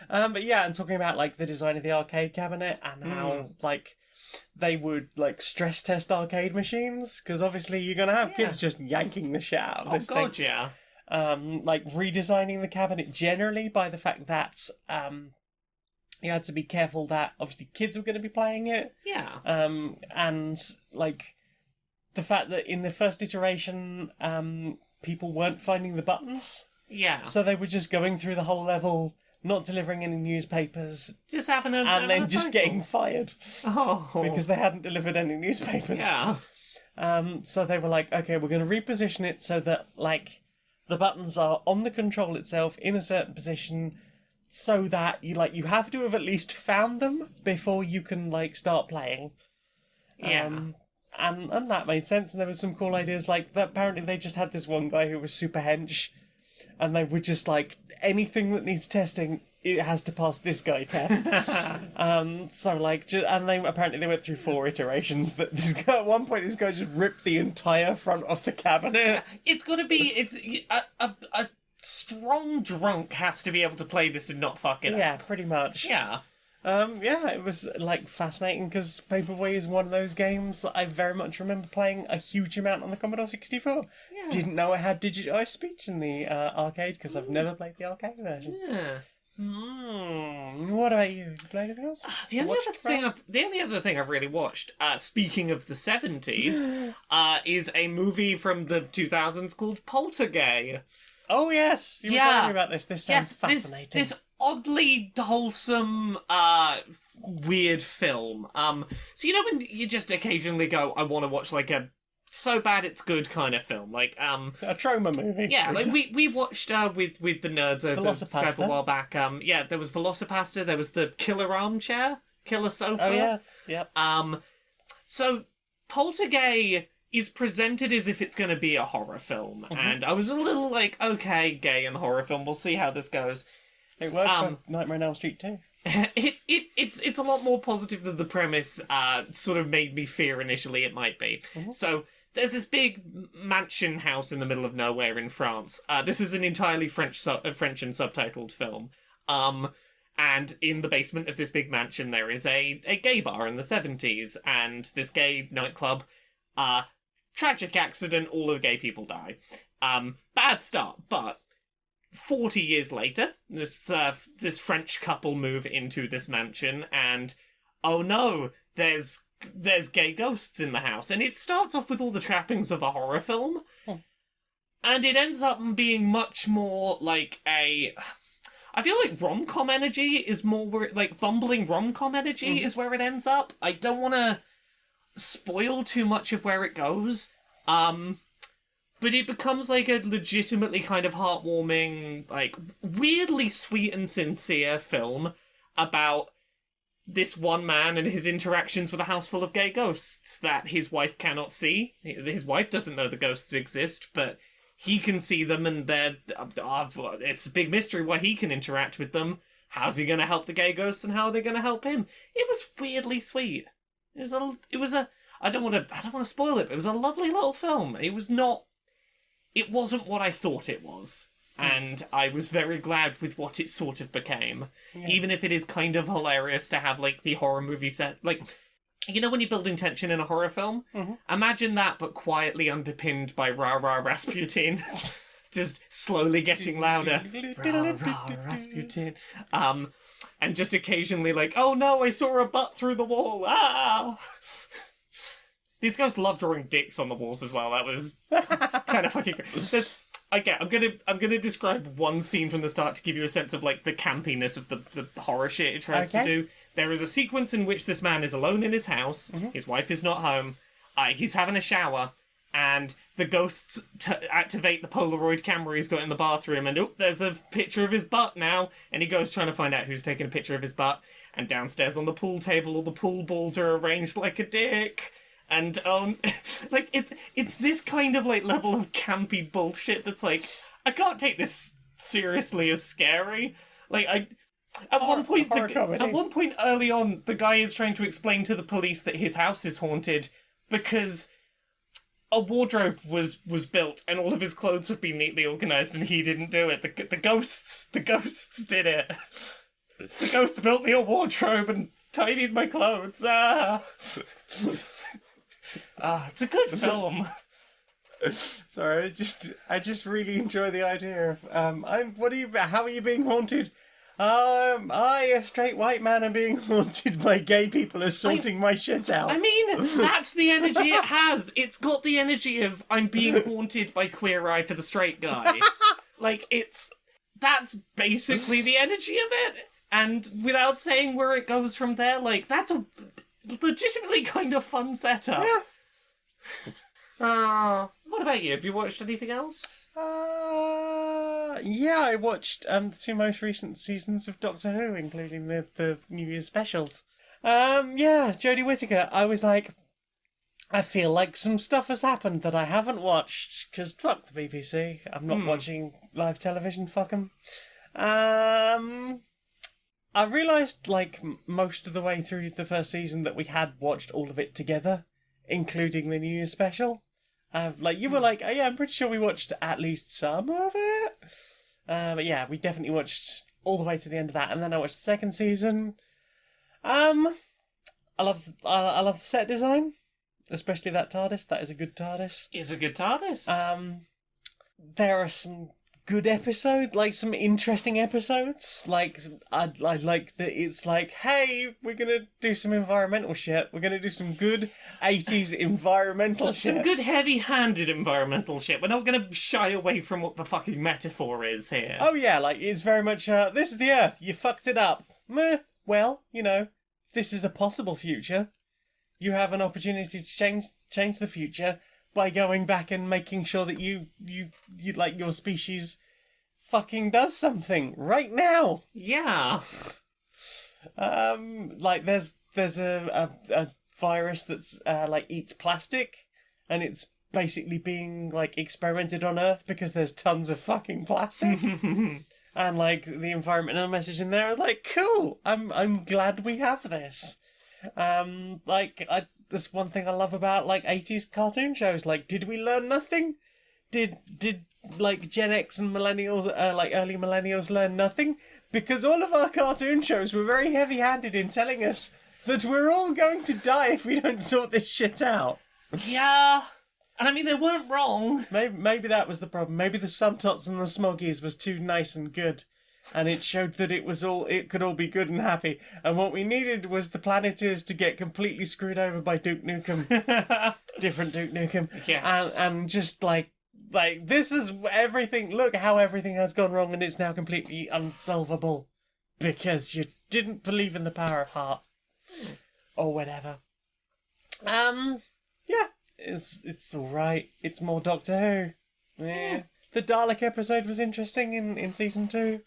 But yeah, and talking about, like, the design of the arcade cabinet and how, like, they would, like, stress test arcade machines. Because obviously you're going to have kids just yanking the shit out of this thing. Oh, God, yeah. Like, redesigning the cabinet generally by the fact that... you had to be careful that obviously kids were going to be playing it. Yeah. And like the fact that in the first iteration, people weren't finding the buttons. Yeah. So they were just going through the whole level, not delivering any newspapers, Just having a and then just getting fired Oh. because they hadn't delivered any newspapers. Yeah. So they were like, okay, we're going to reposition it so that like the buttons are on the control itself in a certain position. So that you have to have at least found them before you can like start playing. Yeah. And that made sense. And there was some cool ideas like that. Apparently, they just had this one guy who was super hench, and they were just like anything that needs testing, it has to pass this guy test. So like, and they went through 4 iterations. That this guy, at one point, this guy just ripped the entire front off the cabinet. It's got to be a strong drunk has to be able to play this and not fuck it up. Yeah, pretty much. Yeah. Yeah, it was like fascinating because Paperboy is one of those games that I very much remember playing a huge amount on the Commodore 64. Yeah. Didn't know it had digitized speech in the arcade because I've never played the arcade version. Yeah. What about you? You played anything else? The only other thing I've really watched, speaking of the 70s, is a movie from the 2000s called Poltergeist. Oh yes, you were telling me about this. This sounds fascinating. This oddly wholesome, weird film. So you know when you just occasionally go, I want to watch like a so bad it's good kind of film, like a trauma movie. Yeah, like we watched with the nerds over Skype a while back. Yeah, there was Velocipasta, there was the Killer Armchair, Killer Sofa. Oh yeah, yep. So Poltergeist is presented as if it's going to be a horror film, and I was a little like, okay, gay and horror film, we'll see how this goes. It worked for Nightmare on Elm Street too. It's a lot more positive than the premise sort of made me fear initially it might be. So there's this big mansion house in the middle of nowhere in France. This is an entirely French and subtitled film. And in the basement of this big mansion there is a gay bar in the 70s, and this gay nightclub, tragic accident, all of the gay people die. Bad start, but 40 years later, this French couple move into this mansion, and oh no, there's gay ghosts in the house, and it starts off with all the trappings of a horror film, and it ends up being much more like a... I feel like rom-com energy is more where, like, bumbling rom-com energy is where it ends up. I don't want to spoil too much of where it goes, but it becomes like a legitimately kind of heartwarming, like weirdly sweet and sincere film about this one man and his interactions with a house full of gay ghosts that his wife cannot see. His wife doesn't know the ghosts exist, but he can see them, and they're it's a big mystery why he can interact with them. How's he going to help the gay ghosts, and how are they going to help him? It was weirdly sweet. It was a I don't want to spoil it, but it was a lovely little film. It wasn't what I thought it was, and I was very glad with what it sort of became. Yeah. Even if it is kind of hilarious to have like the horror movie set, like, you know when you're building tension in a horror film? Imagine that, but quietly underpinned by Rah Rah Rasputin. Just slowly getting louder. Rah Rah Rasputin. And just occasionally like, oh no, I saw a butt through the wall. Ah! These ghosts love drawing dicks on the walls as well. That was kind of fucking great. I'm gonna describe one scene from the start to give you a sense of like the campiness of the horror shit it tries to do. There is a sequence in which this man is alone in his house. His wife is not home. He's having a shower, and the ghosts activate the Polaroid camera he's got in the bathroom, and there's a picture of his butt now, and he goes trying to find out who's taking a picture of his butt. And downstairs on the pool table, all the pool balls are arranged like a dick. And like it's this kind of like level of campy bullshit that's like, I can't take this seriously as scary. Like at one point early on, the guy is trying to explain to the police that his house is haunted because a wardrobe was built and all of his clothes have been neatly organized and he didn't do it. The ghosts did it. The ghost built me a wardrobe and tidied my clothes. It's a good film. Sorry, I just really enjoy the idea of how are you being haunted? I, a straight white man, am being haunted by gay people assaulting my shit out. I mean, that's the energy it has. It's got the energy of I'm being haunted by Queer Eye for the straight guy. Like that's basically the energy of it. And without saying where it goes from there, like that's a legitimately kind of fun setup. Yeah. What about you? Have you watched anything else? Yeah, I watched the two most recent seasons of Doctor Who, including the New Year's specials. Yeah, Jodie Whittaker. I was like, I feel like some stuff has happened that I haven't watched, because fuck the BBC. I'm not watching live television, fuck 'em. I realised, like, most of the way through the first season that we had watched all of it together, including the New Year's special. Like, you were like, oh yeah, I'm pretty sure we watched at least some of it. But yeah, we definitely watched all the way to the end of that, and then I watched the second season. I love the set design, especially that TARDIS. That is a good TARDIS. It's a good TARDIS. There are some good episodes, like some interesting episodes. Like I like that it's like, hey, we're gonna do some environmental shit. We're gonna do some good 80s environmental shit. Some good heavy-handed environmental shit. We're not gonna shy away from what the fucking metaphor is here. Oh yeah, like it's very much this is the Earth. You fucked it up. Meh. Well, you know, this is a possible future. You have an opportunity to change the future by going back and making sure that you like your species fucking does something right now. Yeah. Like there's a virus that's like eats plastic, and it's basically being like experimented on Earth because there's tons of fucking plastic. And like the environmental message in there is like, cool. I'm glad we have this. That's one thing I love about like 80s cartoon shows. Like, did we learn nothing? Did like Gen X and millennials, like early millennials, learn nothing? Because all of our cartoon shows were very heavy-handed in telling us that we're all going to die if we don't sort this shit out. Yeah. And I mean, they weren't wrong. Maybe that was the problem. Maybe the Suntots and the Smoggies was too nice and good. And it showed that it could all be good and happy. And what we needed was the Planeteers to get completely screwed over by Duke Nukem. Different Duke Nukem. Yes. And just like, this is everything. Look how everything has gone wrong and it's now completely unsolvable. Because you didn't believe in the power of heart. Or whatever. Yeah. It's alright. It's more Doctor Who. Yeah. The Dalek episode was interesting in season 2.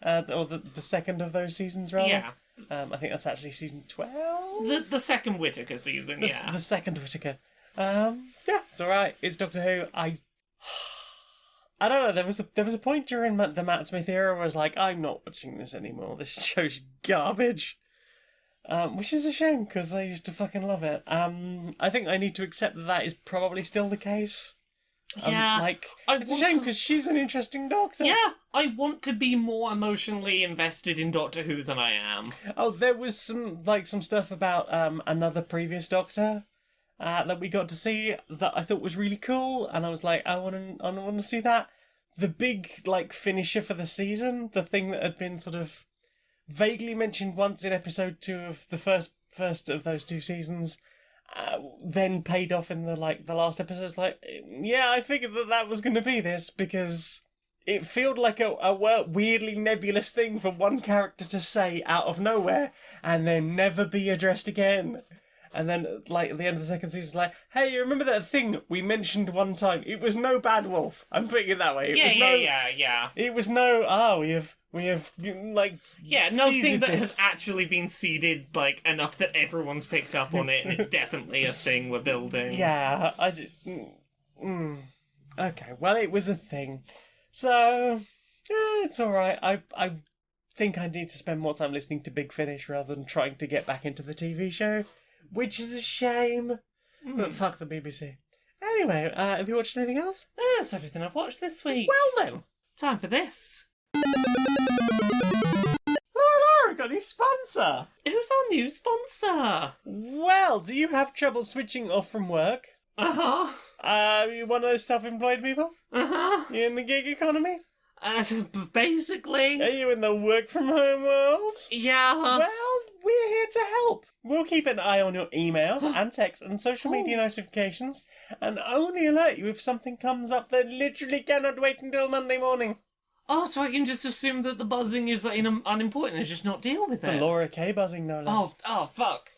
Or the second of those seasons, rather. Yeah. I think that's actually season 12. The second Whittaker season, yeah. The second Whittaker. Yeah, it's alright. It's Doctor Who. I don't know, there was a point during the Matt Smith era where I was like, I'm not watching this anymore. This show's garbage. Which is a shame, because I used to fucking love it. I think I need to accept that is probably still the case. Yeah. It's a shame because she's an interesting Doctor. Yeah, I want to be more emotionally invested in Doctor Who than I am. Oh, there was some stuff about another previous Doctor that we got to see that I thought was really cool, and I was like, I want to see that. The big finisher for the season, the thing that had been sort of vaguely mentioned once in episode 2 of the first of those 2 seasons, then paid off in the last episode. It's like, yeah, I figured that was going to be this, because it felt like a weirdly nebulous thing for one character to say out of nowhere and then never be addressed again. And then, at the end of the second season, it's like, hey, you remember that thing we mentioned one time? It was no bad wolf. I'm putting it that way. It was no, we have nothing that this. has actually been seeded, enough that everyone's picked up on it, and it's definitely a thing we're building. Yeah, okay, well, it was a thing. So, it's alright. I think I need to spend more time listening to Big Finish rather than trying to get back into the TV show, which is a shame. But fuck the BBC. Anyway, have you watched anything else? That's everything I've watched this week. Well then. Time for this. Laura, got a new sponsor. Who's our new sponsor? Well, do you have trouble switching off from work? Uh-huh. You one of those self-employed people? Uh-huh. You in the gig economy? Basically. Are you in the work-from-home world? Yeah. Well, we're here to help. We'll keep an eye on your emails and texts and social media notifications, and only alert you if something comes up that literally cannot wait until Monday morning. Oh, so I can just assume that the buzzing is unimportant and just not deal with The it. Laura K buzzing, no less. Oh, fuck.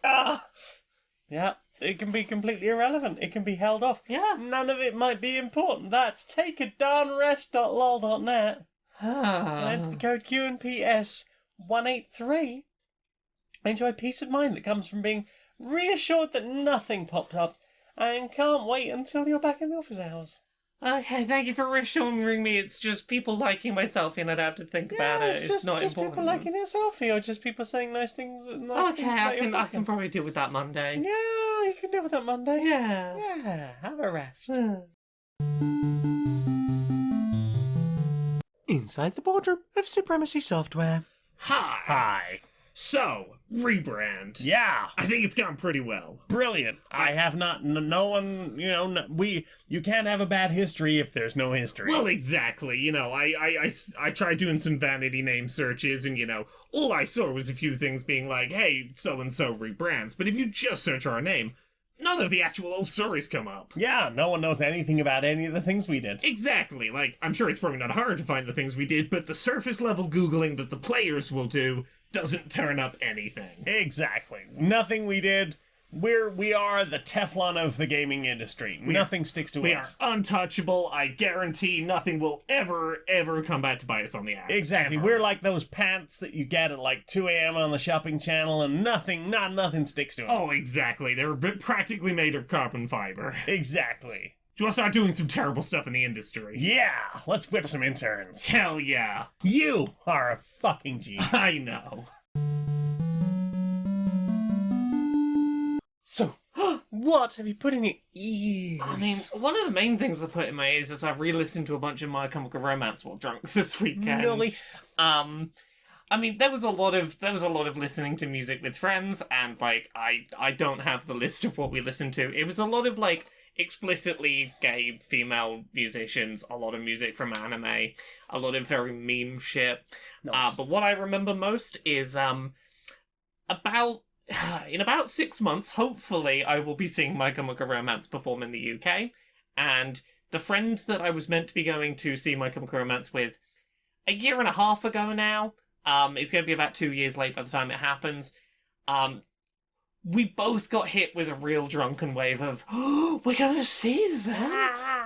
Yeah, it can be completely irrelevant. It can be held off. Yeah. None of it might be important. That's takeadarnrest.lol.net. And enter the code Q&PS 183. Enjoy peace of mind that comes from being reassured that nothing popped up and can't wait until you're back in the office hours. Okay, thank you for reassuring me. It's just people liking my selfie and I don't have to think about it. It's not just important. people liking your selfie, or just people saying nice things. Okay, I can probably deal with that Monday. Yeah, you can deal with that Monday. Yeah. Yeah, have a rest. Inside the boardroom of Supremacy Software. Hi. So, rebrand. Yeah. I think it's gone pretty well. Brilliant. I have not. No one. You can't have a bad history if there's no history. Well, exactly. I tried doing some vanity name searches, and all I saw was a few things being like, "Hey, so and so rebrands." But if you just search our name, none of the actual old stories come up. Yeah. No one knows anything about any of the things we did. Exactly. I'm sure it's probably not hard to find the things we did, but the surface level Googling that the players will do doesn't turn up anything. Exactly. Nothing we did. We are the Teflon of the gaming industry. Nothing sticks to We us. are untouchable. I guarantee nothing will ever come back to bite us on the ass. Exactly. Ever. We're like those pants that you get at 2 a.m. on the shopping channel, and nothing sticks to them. Oh, exactly. They're practically made of carbon fiber. Exactly. Do you want to start doing some terrible stuff in the industry? Yeah. Let's whip some interns. Hell yeah. You are a fucking genius. I know. So, what have you put in your ears? I mean, one of the main things I put in my ears is I've re-listened to a bunch of My Chemical Romance while drunk this weekend. Nice. I mean, there was a lot of listening to music with friends, and I don't have the list of what we listened to. It was a lot of explicitly gay female musicians, a lot of music from anime, a lot of very meme shit. Nice. But what I remember most is in about 6 months, hopefully, I will be seeing My Chemical Romance perform in the UK, and the friend that I was meant to be going to see My Chemical Romance with a year and a half ago now, it's going to be about 2 years late by the time it happens, we both got hit with a real drunken wave of, oh, we're going to see them!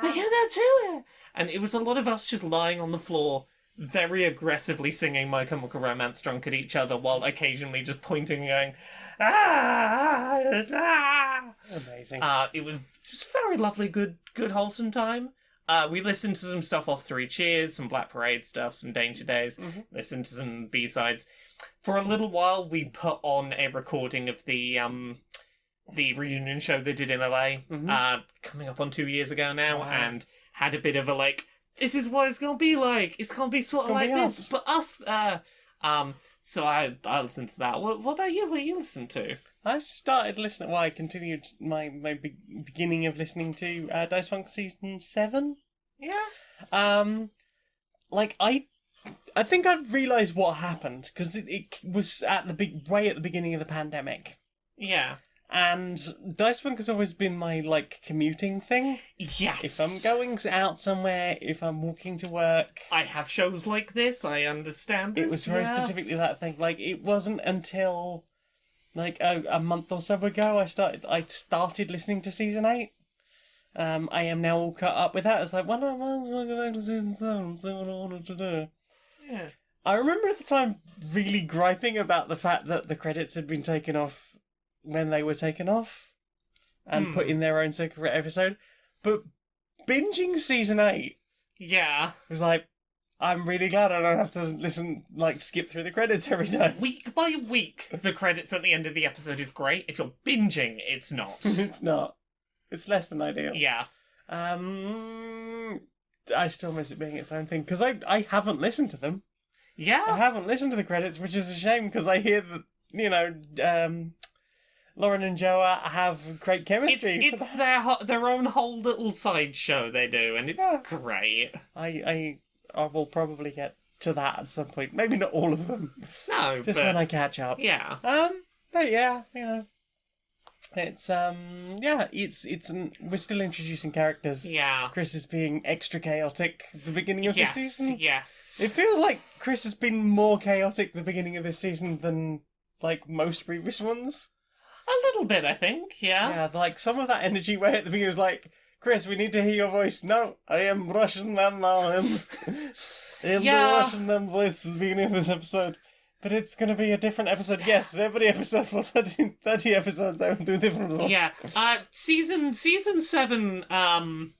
We're going to do it! And it was a lot of us just lying on the floor, very aggressively singing My Chemical Romance drunk at each other, while occasionally just pointing and going, ah, ah. Amazing. It was just a very lovely, good wholesome time. We listened to some stuff off Three Cheers, some Black Parade stuff, some Danger Days, listened to some B-sides. For a little while, we put on a recording of the reunion show they did in LA, coming up on 2 years ago now, and had a bit of a this is what it's gonna be like. It's gonna be sort of like this, but us. So I listened to that. What about you? What you listened to? I started listening. Well, I continued my beginning of listening to Dice Funk season 7. Yeah. I think I've realised what happened because it was way at the beginning of the pandemic. Yeah. And Dice Funk has always been my, like, commuting thing. Yes. If I'm going out somewhere, if I'm walking to work... I have shows like this, I understand this. It was very specifically that thing. Like, it wasn't until, like, a month or so ago I started listening to Season 8. I am now all cut up with that. It's like, well, I might as well go back to Season 7 and see what I wanted to do. Yeah. I remember at the time really griping about the fact that the credits had been taken off when they were taken off and put in their own separate episode. But binging Season 8 Yeah. was like, I'm really glad I don't have to skip through the credits every time. Week by week, the credits at the end of the episode is great. If you're binging, it's not. It's not. It's less than ideal. Yeah. I still miss it being its own thing, because I haven't listened to them. I Yeah. haven't listened to the credits, which is a shame, because I hear that, Lauren and Joa have great chemistry. It's their own whole little sideshow they do, and it's great. I will probably get to that at some point. Maybe not all of them. No, Just but when I catch up. yeah. But yeah, it's we're still introducing characters. Yeah. Chris is being extra chaotic at the beginning of this season. Yes. It feels like Chris has been more chaotic at the beginning of this season than, like, most previous ones. A little bit, I think, yeah. Yeah, like, some of that energy where at the beginning was like, Chris, we need to hear your voice. No, I am Russian man now. I am the Russian man voice at the beginning of this episode. But it's going to be a different episode. Yes, every episode for 30 episodes I will do different ones. Yeah. Season 7,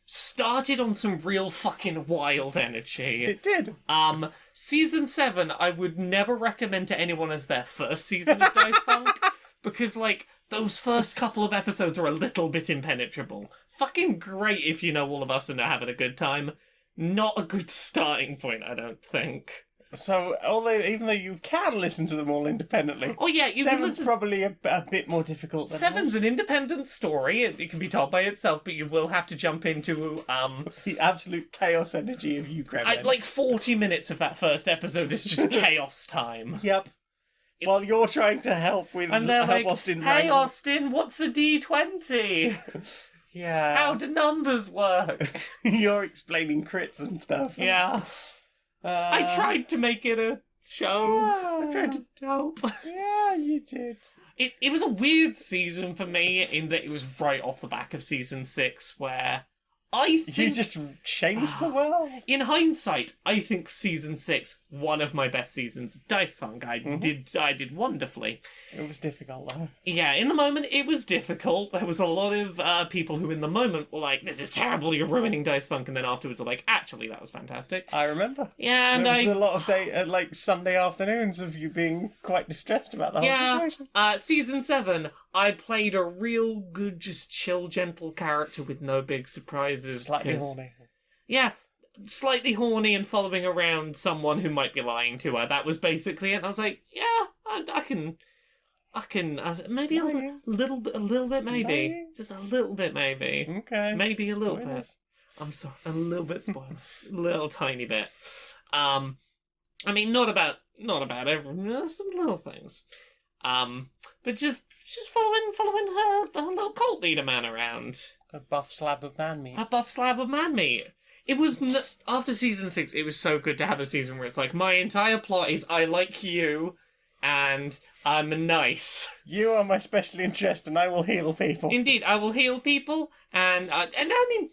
started on some real fucking wild energy. It did. Season 7, I would never recommend to anyone as their first season of Dice Funk, because, like, those first couple of episodes are a little bit impenetrable. Fucking great if you know all of us and are having a good time. Not a good starting point, I don't think. So, even though you can listen to them all independently, Oh yeah, you can Seven's listen. probably a bit more difficult than Seven's an independent story. It can be told by itself, but you will have to jump into the absolute chaos energy of you gremlins. like 40 minutes of that first episode is just chaos time. Yep. It's- While you're trying to help with And they're like, Austin "Hey wrangle- Austin, what's a D20? Yeah. How do numbers work?" You're explaining crits and stuff. Yeah, I tried to make it a show. I tried to help. Yeah, you did. It was a weird season for me in that it was right off the back of season 6 where I think... You just changed the world. In hindsight, I think season 6, one of my best seasons of Dice Funk. I did wonderfully. It was difficult, though. Yeah, in the moment, it was difficult. There was a lot of people who in the moment were like, "This is terrible, you're ruining Dice Funk," and then afterwards were like, "Actually, that was fantastic." I remember. Yeah, and There was a lot of like Sunday afternoons of you being quite distressed about the whole situation. Season 7, I played a real good, just chill, gentle character with no big surprises. Slightly 'cause- horny. Yeah, slightly horny and following around someone who might be lying to her. That was basically it. And I was like, yeah, I can, maybe a little bit, maybe. Lying? Just a little bit, maybe. Okay. Maybe a little bit. Spoilers. I'm sorry, a little bit spoiled. A little tiny bit. I mean, not about everything, some little things. But just following her little cult leader man around. A buff slab of man meat. A buff slab of man meat. It was after season 6. It was so good to have a season where it's like my entire plot is I like you, and I'm nice. You are my special interest, and I will heal people. Indeed, I will heal people, and I mean,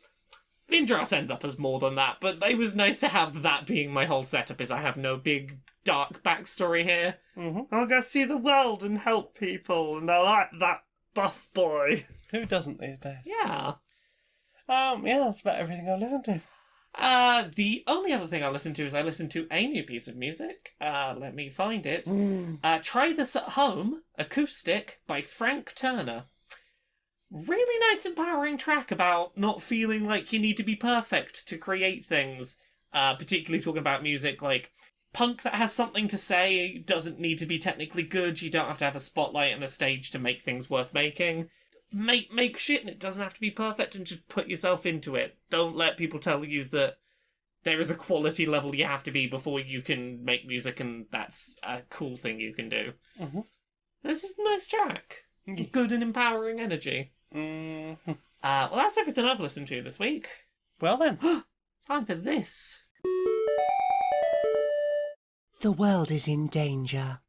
Vindras ends up as more than that. But it was nice to have that being my whole setup. Is I have no big dark backstory here. Mm-hmm. I'll go see the world and help people, and I like that buff boy. Who doesn't these days? Yeah. Yeah, that's about everything I listen to. The only other thing I listen to is I listen to a new piece of music. Let me find it. Try This at Home, Acoustic by Frank Turner. Really nice, empowering track about not feeling like you need to be perfect to create things. Particularly talking about music like punk that has something to say, doesn't need to be technically good, you don't have to have a spotlight and a stage to make things worth making. Make shit and it doesn't have to be perfect, and just put yourself into it. Don't let people tell you that there is a quality level you have to be before you can make music and that's a cool thing you can do. Mm-hmm. This is a nice track. good and empowering energy. Mm-hmm. Well, that's everything I've listened to this week. Well then. Time for this. The world is in danger.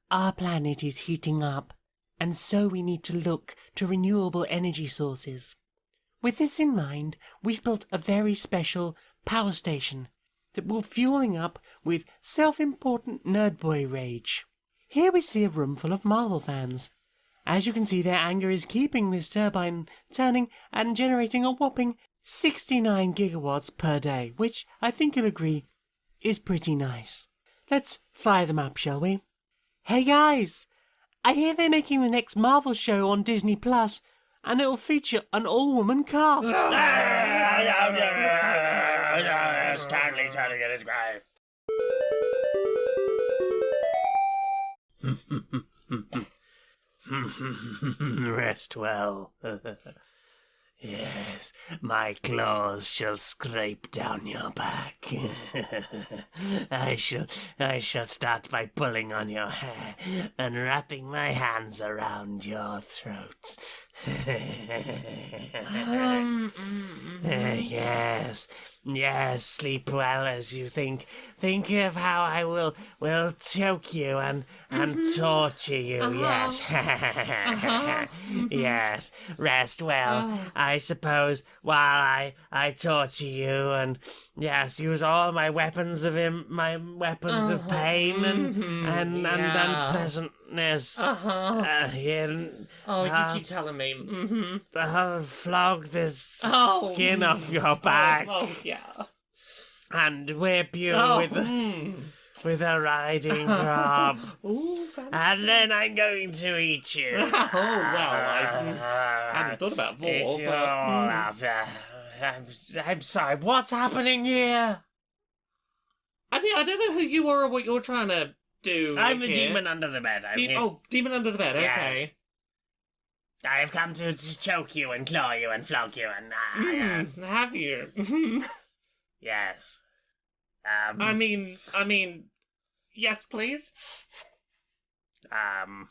Our planet is heating up, and so we need to look to renewable energy sources. With this in mind, we've built a very special power station that will fueling up with self-important nerdboy rage. Here we see a room full of Marvel fans. As you can see, their anger is keeping this turbine turning and generating a whopping 69 gigawatts per day, which I think you'll agree is pretty nice. Let's fire them up, shall we? Hey guys! I hear they're making the next Marvel show on Disney Plus, and it'll feature an all-woman cast. Stanley trying to get his grave. Rest well. Yes, my claws shall scrape down your back. I shall start by pulling on your hair and wrapping my hands around your throat. Yes, sleep well as you think. Think of how I will choke you and torture you. Yes. Yes, rest well. I suppose while I torture you and yes, use all my weapons of of pain and unpleasantness. You keep telling me. Flog this skin off your back. Oh, yeah. And whip you with a riding crop. And then I'm going to eat you. I hadn't thought about Eat more, you but... all up. I'm sorry, what's happening here? I mean, I don't know who you are or what you're trying to do. I'm the here. demon under the bed. Demon under the bed, Yes. okay. I have come to choke you and claw you and flog you and... Have you? Yes. I mean, yes, please. I'm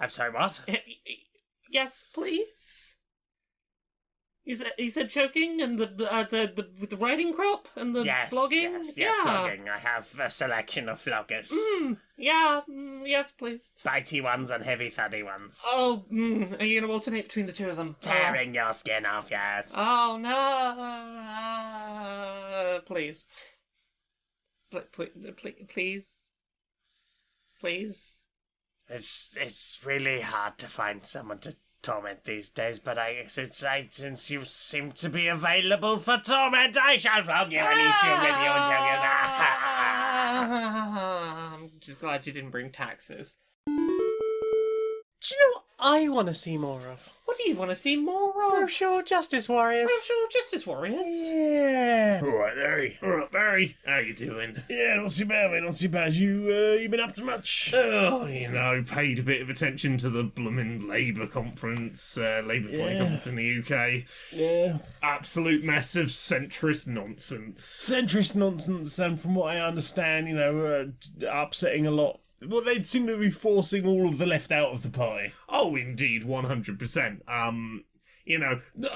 sorry, what? Yes, please. You said choking and the riding crop and the flogging? Yes, flogging. I have a selection of floggers. Yes, please. Bitey ones and heavy thuddy ones. Oh, are you going to alternate between the two of them? Tearing your skin off, yes. Oh, no. Please. Please. It's really hard to find someone to torment these days, but since you seem to be available for torment, I shall flog you and eat you with you and choke you. I'm just glad you didn't bring taxes. Do you know what I want to see more of? What do you want to see more of? Social Justice Warriors. Social Justice Warriors? Yeah. All right, Larry. All right, Barry. How you doing? Yeah, not too bad, mate. Not too bad. You been up to much? Oh, paid a bit of attention to the bloomin' Labour conference, Labour Party conference in the UK. Yeah. Absolute mess of centrist nonsense. Centrist nonsense, and from what I understand, upsetting a lot. Well, they seem to be forcing all of the left out of the party. Oh, indeed, 100%. A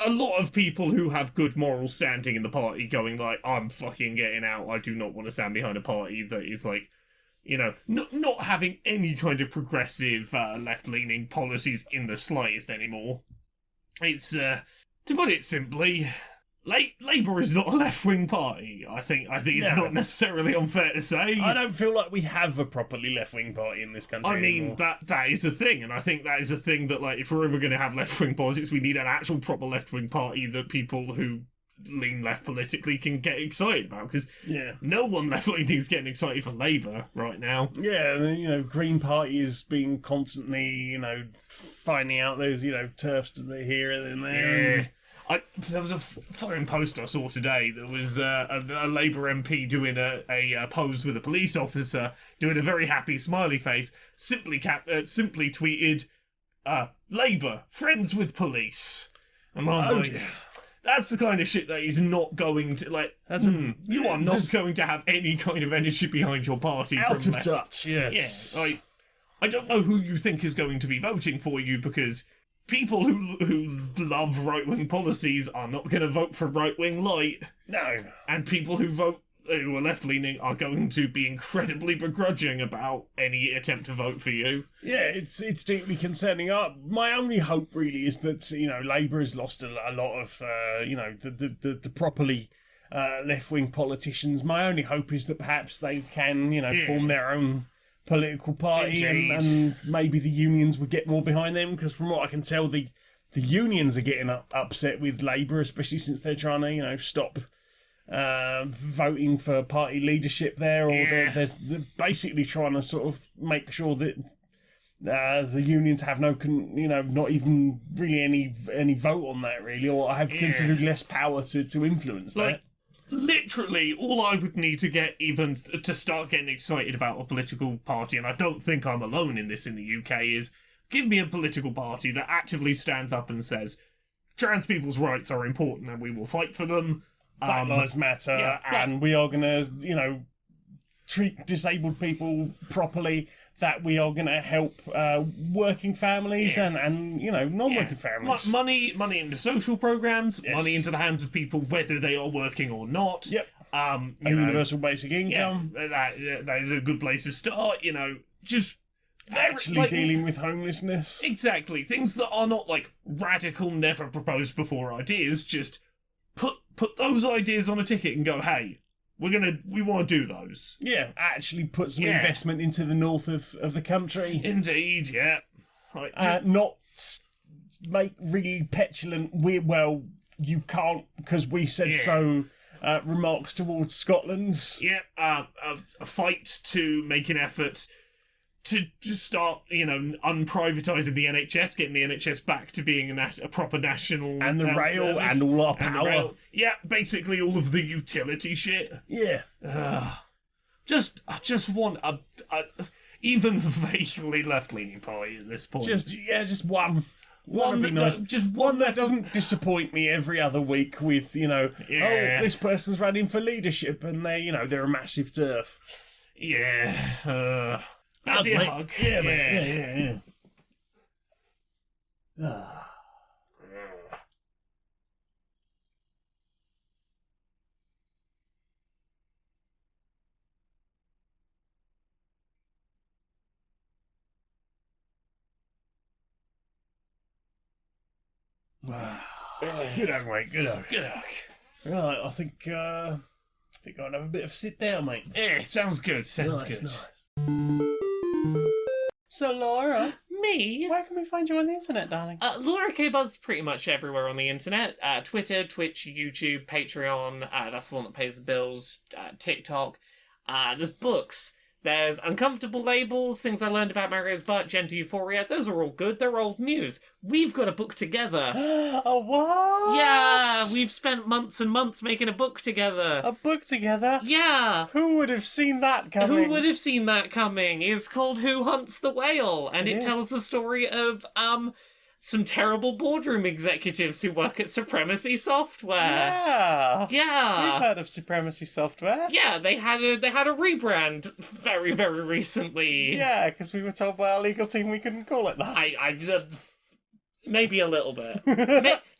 lot of people who have good moral standing in the party going like, I'm fucking getting out, I do not want to stand behind a party that is like, not having any kind of progressive left-leaning policies in the slightest anymore. It's, to put it simply, Labour is not a left-wing party. I think it's not necessarily unfair to say. I don't feel like we have a properly left-wing party in this country anymore. that is a thing, and I think that is a thing that, like, if we're ever going to have left-wing politics, we need an actual proper left-wing party that people who lean left politically can get excited about, because no one left-leaning is getting excited for Labour right now. Yeah, Green Party is being constantly, finding out those, turfs here and there. Yeah. There was a foreign post I saw today that was a Labour MP doing a pose with a police officer, doing a very happy smiley face, simply tweeted, Labour, friends with police. And I'm like, that's the kind of shit that is not going to, you are not going to have any kind of energy behind your party. Out from of touch, yes. Yeah, I don't know who you think is going to be voting for you, because people who love right-wing policies are not going to vote for right-wing light. No. And people who are left-leaning are going to be incredibly begrudging about any attempt to vote for you. Yeah, it's deeply concerning. My only hope really is that Labour has lost a lot of the properly left-wing politicians. My only hope is that perhaps they can form their own political party, and maybe the unions would get more behind them, because from what I can tell, the unions are getting upset with Labour, especially since they're trying to stop voting for party leadership there, or they're basically trying to sort of make sure that the unions have not even really any vote on that, really, or have considerably less power to influence that. Literally, all I would need to get even to start getting excited about a political party, and I don't think I'm alone in this in the UK, is give me a political party that actively stands up and says trans people's rights are important and we will fight for them. Black Lives Matter, and we are going to, treat disabled people properly, that we are going to help working families and non-working families. Money into social programs, money into the hands of people, whether they are working or not. Yep. Universal basic income. That is a good place to start, just... Actually dealing with homelessness. Exactly. Things that are not, radical, never proposed before ideas, just put those ideas on a ticket and go, hey... We want to do those. Yeah, actually put some investment into the north of the country. Indeed, yeah. Not make really petulant, you can't because we said so remarks towards Scotland. Yeah, a fight to make an effort to just start, unprivatising the NHS, getting the NHS back to being a proper national... And the rail service, and all our power. Yeah, basically all of the utility shit. Yeah. I just want a even vaguely left-leaning party at this point. Just one. One that nice. Just one that doesn't disappoint me every other week with, this person's running for leadership and they're a massive turf. Yeah. That's a hug. Yeah, mate. Yeah. Wow. Good hug, mate. Good hug. Good hug. Right, I think I'll have a bit of a sit down, mate. Yeah, sounds good. Sounds good. Nice. So, Laura, Me? where can we find you on the internet, darling? Laura K. Buzz pretty much everywhere on the internet. Twitter, Twitch, YouTube, Patreon, that's the one that pays the bills, TikTok. There's books. There's Uncomfortable Labels, Things I Learned About Mario's Butt, Gender Euphoria. Those are all good. They're old news. We've got a book together. A what? Yeah, we've spent months and months making a book together. A book together? Yeah. Who would have seen that coming? Who would have seen that coming? It's called Who Hunts the Whale, and it tells the story of some terrible boardroom executives who work at Supremacy Software. Yeah. Yeah. We've heard of Supremacy Software. Yeah, they had a rebrand very, very recently. Yeah, because we were told by our legal team we couldn't call it that. Maybe a little bit.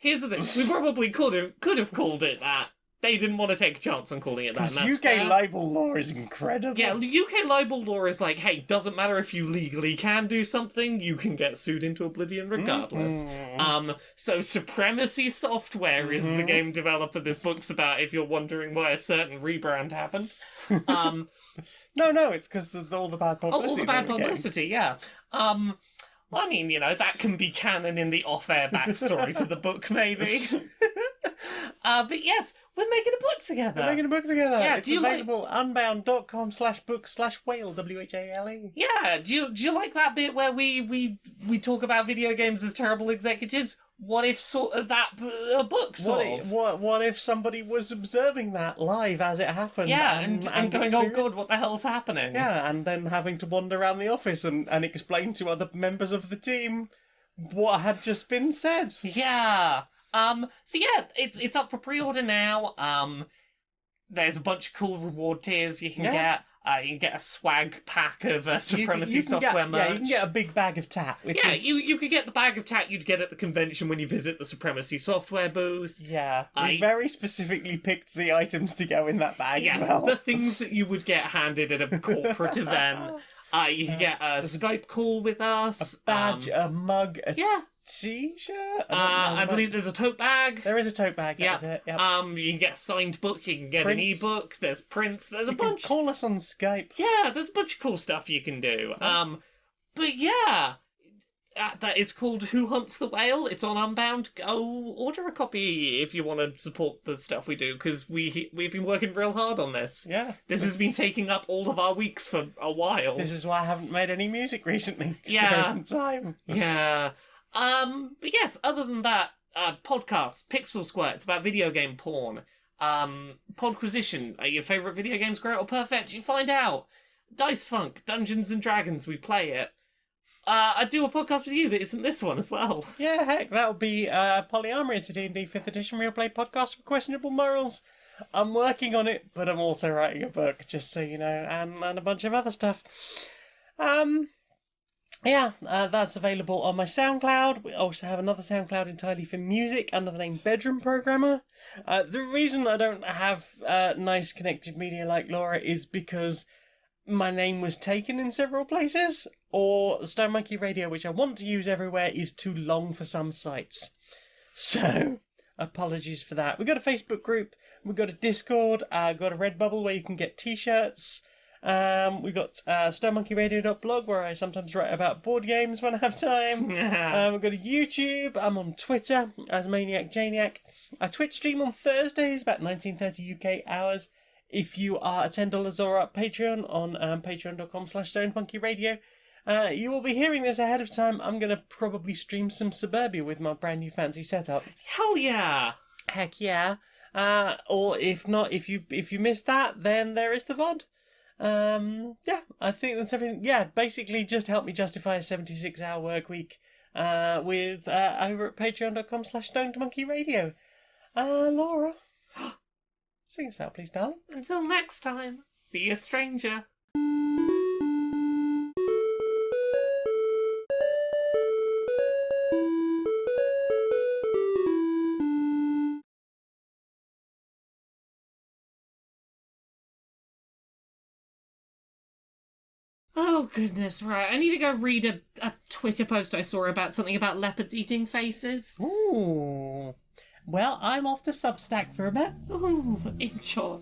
Here's the thing: we probably could have called it that. They didn't want to take a chance on calling it that. Because and that's UK fair. libel law is incredible. Yeah, UK libel law is like, hey, doesn't matter if you legally can do something, you can get sued into oblivion regardless. So Supremacy Software is the game developer this book's about, if you're wondering why a certain rebrand happened. No, it's because all the bad publicity. All the bad publicity, yeah. Well, I mean, that can be canon in the off-air backstory to the book, maybe. But yes, we're making a book together. We're making a book together. Yeah, it's available at unbound.com/book/whale, WHALE. Yeah, do you like that bit where we talk about video games as terrible executives? What if sort of that a book sort of? What if somebody was observing that live as it happened? Yeah, and going, oh god, what the hell's happening? Yeah, and then having to wander around the office and explain to other members of the team what had just been said. Yeah. So yeah, it's up for pre-order now. There's a bunch of cool reward tiers you can get. You can get a swag pack of Supremacy You can software get, merch. Yeah, you can get a big bag of tat. Which Yeah, is, you could get the bag of tat you'd get at the convention when you visit the Supremacy software booth. Yeah, we I- very specifically picked the items to go in that bag Yes, as well. the things that you would get handed at a corporate event. You can get a Skype call with us. Badge, a mug, a Yeah. t-shirt. I believe there's a tote bag. there is a tote bag. Yeah. That's it. Yep. You can get a signed book. You can get Prints. an ebook. There's prints. There's a You can bunch. call us on Skype. Yeah, there's a bunch of cool stuff you can do. But yeah, that it's called Who Hunts the Whale. It's on Unbound. Go order a copy if you want to support the stuff we do, because we've been working real hard on this. Yeah, This has been taking up all of our weeks for a while. This is why I haven't made any music recently. 'Cause Yeah. there isn't time. Yeah. But yes, other than that, podcasts, Pixel Squirt, it's about video game porn. Podquisition, are your favourite video games great or perfect? You find out. Dice Funk, Dungeons and Dragons, we play it. I do a podcast with you that isn't this one as well. Yeah, heck, that'll be Polyarmory. It's a D&D 5th edition real play podcast with questionable morals. I'm working on it, but I'm also writing a book, just so you know, and a bunch of other stuff. That's available on my SoundCloud. We also have another SoundCloud entirely for music under the name Bedroom Programmer. The reason I don't have nice connected media like Laura is because my name was taken in several places, or Stone Monkey Radio, which I want to use everywhere, is too long for some sites. So, apologies for that. We've got a Facebook group, we've got a Discord, got a Redbubble where you can get t-shirts. We've got stonemonkeyradio.blog where I sometimes write about board games when I have time. We've got a YouTube. I'm on Twitter as Maniac Janiac. I Twitch stream on Thursdays about 19:30 UK hours. If you are a $10 or up Patreon on patreon.com/stonemonkeyradio, you will be hearing this ahead of time. I'm going to probably stream some Suburbia with my brand new fancy setup. Hell yeah! Heck yeah. Or if not, if you missed that, then there is the VOD. Yeah, I think that's everything. Yeah, basically just help me justify a 76-hour work week with over at patreon.com/stonemonkeyradio. Laura, sing us out, please, darling. Until next time, be a stranger. Oh goodness, right. I need to go read a Twitter post I saw about something about leopards eating faces. Ooh. Well, I'm off to Substack for a bit. Ooh, enjoy.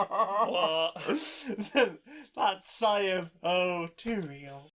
What? That sigh of, oh, too real.